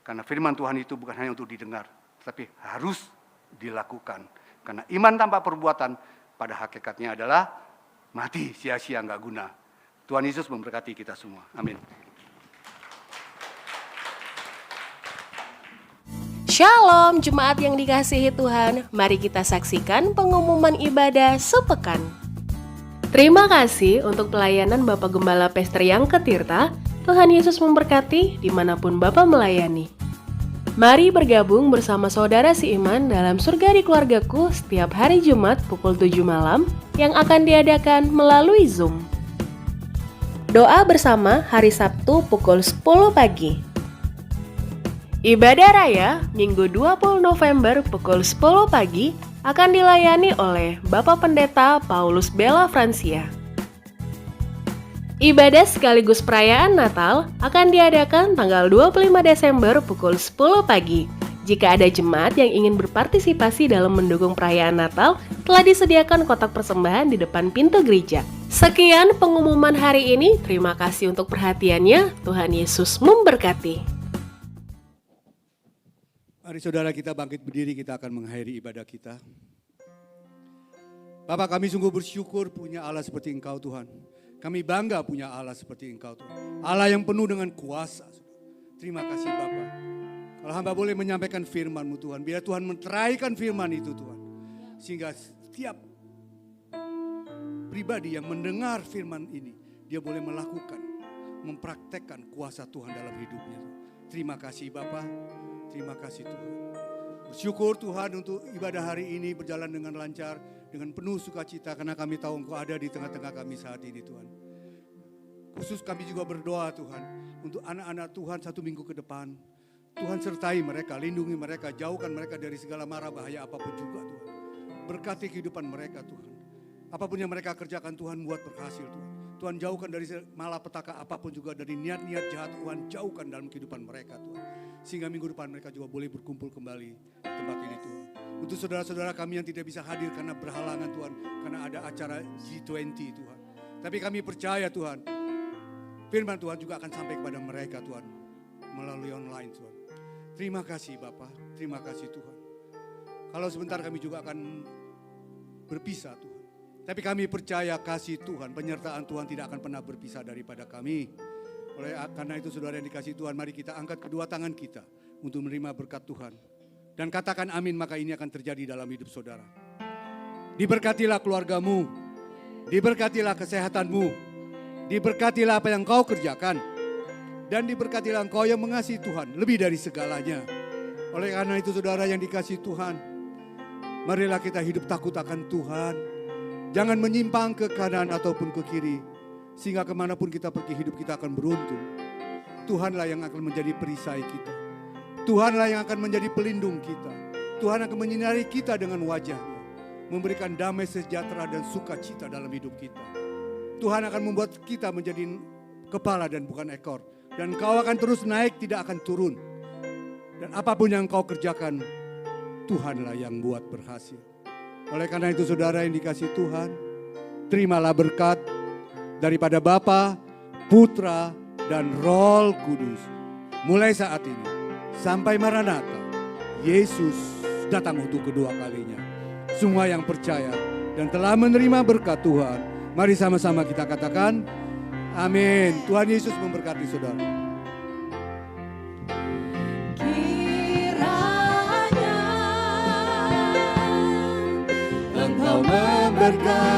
Karena firman Tuhan itu bukan hanya untuk didengar, tapi harus dilakukan. Karena iman tanpa perbuatan pada hakikatnya adalah mati, sia-sia, nggak guna. Tuhan Yesus memberkati kita semua. Amin. Shalom jemaat yang dikasihi Tuhan, mari kita saksikan pengumuman ibadah sepekan. Terima kasih untuk pelayanan Bapak Gembala Pester yang Ketirta. Tuhan Yesus memberkati dimanapun Bapak melayani. Mari bergabung bersama saudara seiman dalam Surga di Keluargaku setiap hari Jumat pukul 7 malam yang akan diadakan melalui Zoom. Doa bersama hari Sabtu pukul 10 pagi. Ibadah Raya Minggu 20 November pukul 10 pagi akan dilayani oleh Bapak Pendeta Paulus Bella Francia. Ibadah sekaligus perayaan Natal akan diadakan tanggal 25 Desember pukul 10 pagi. Jika ada jemaat yang ingin berpartisipasi dalam mendukung perayaan Natal, telah disediakan kotak persembahan di depan pintu gereja. Sekian pengumuman hari ini, terima kasih untuk perhatiannya, Tuhan Yesus memberkati. Mari saudara kita bangkit berdiri, kita akan mengakhiri ibadah kita. Bapak, kami sungguh bersyukur punya Allah seperti Engkau Tuhan. Kami bangga punya Allah seperti Engkau Tuhan. Allah yang penuh dengan kuasa. Terima kasih Bapak. Kalau hamba boleh menyampaikan firman-Mu Tuhan, biar Tuhan menteraikan firman itu Tuhan. Sehingga setiap pribadi yang mendengar firman ini, dia boleh melakukan, mempraktekkan kuasa Tuhan dalam hidupnya. Terima kasih Bapak. Terima kasih Tuhan. Bersyukur Tuhan untuk ibadah hari ini berjalan dengan lancar, dengan penuh sukacita karena kami tahu Engkau ada di tengah-tengah kami saat ini Tuhan. Khusus kami juga berdoa Tuhan untuk anak-anak Tuhan 1 minggu ke depan. Tuhan sertai mereka, lindungi mereka, jauhkan mereka dari segala mara bahaya apapun juga Tuhan. Berkati kehidupan mereka Tuhan. Apapun yang mereka kerjakan Tuhan buat berhasil Tuhan. Tuhan jauhkan dari malapetaka apapun juga, dari niat-niat jahat Tuhan jauhkan dalam kehidupan mereka Tuhan. Sehingga minggu depan mereka juga boleh berkumpul kembali di tempat ini Tuhan. Untuk saudara-saudara kami yang tidak bisa hadir karena berhalangan Tuhan, karena ada acara G20 Tuhan. Tapi kami percaya Tuhan, firman Tuhan juga akan sampai kepada mereka Tuhan, melalui online Tuhan. Terima kasih Bapak, terima kasih Tuhan. Kalau sebentar kami juga akan berpisah Tuhan. Tapi kami percaya kasih Tuhan, penyertaan Tuhan tidak akan pernah berpisah daripada kami. Karena itu saudara yang dikasih Tuhan, mari kita angkat kedua tangan kita untuk menerima berkat Tuhan. Dan katakan amin, maka ini akan terjadi dalam hidup saudara. Diberkatilah keluargamu, diberkatilah kesehatanmu, diberkatilah apa yang kau kerjakan. Dan diberkatilah engkau yang mengasihi Tuhan lebih dari segalanya. Oleh karena itu saudara yang dikasih Tuhan, marilah kita hidup takut akan Tuhan. Jangan menyimpang ke kanan ataupun ke kiri. Sehingga kemanapun kita pergi hidup kita akan beruntung. Tuhanlah yang akan menjadi perisai kita. Tuhanlah yang akan menjadi pelindung kita. Tuhan akan menyinari kita dengan wajah-Nya. Memberikan damai sejahtera dan sukacita dalam hidup kita. Tuhan akan membuat kita menjadi kepala dan bukan ekor. Dan kau akan terus naik, tidak akan turun. Dan apapun yang kau kerjakan, Tuhanlah yang buat berhasil. Oleh karena itu saudara yang dikasih Tuhan, terimalah berkat daripada Bapa, Putra, dan Roh Kudus. Mulai saat ini sampai Maranatha, Yesus datang untuk kedua kalinya. Semua yang percaya dan telah menerima berkat Tuhan, mari sama-sama kita katakan, amin. Tuhan Yesus memberkati saudara. Kiranya Engkau Memberkati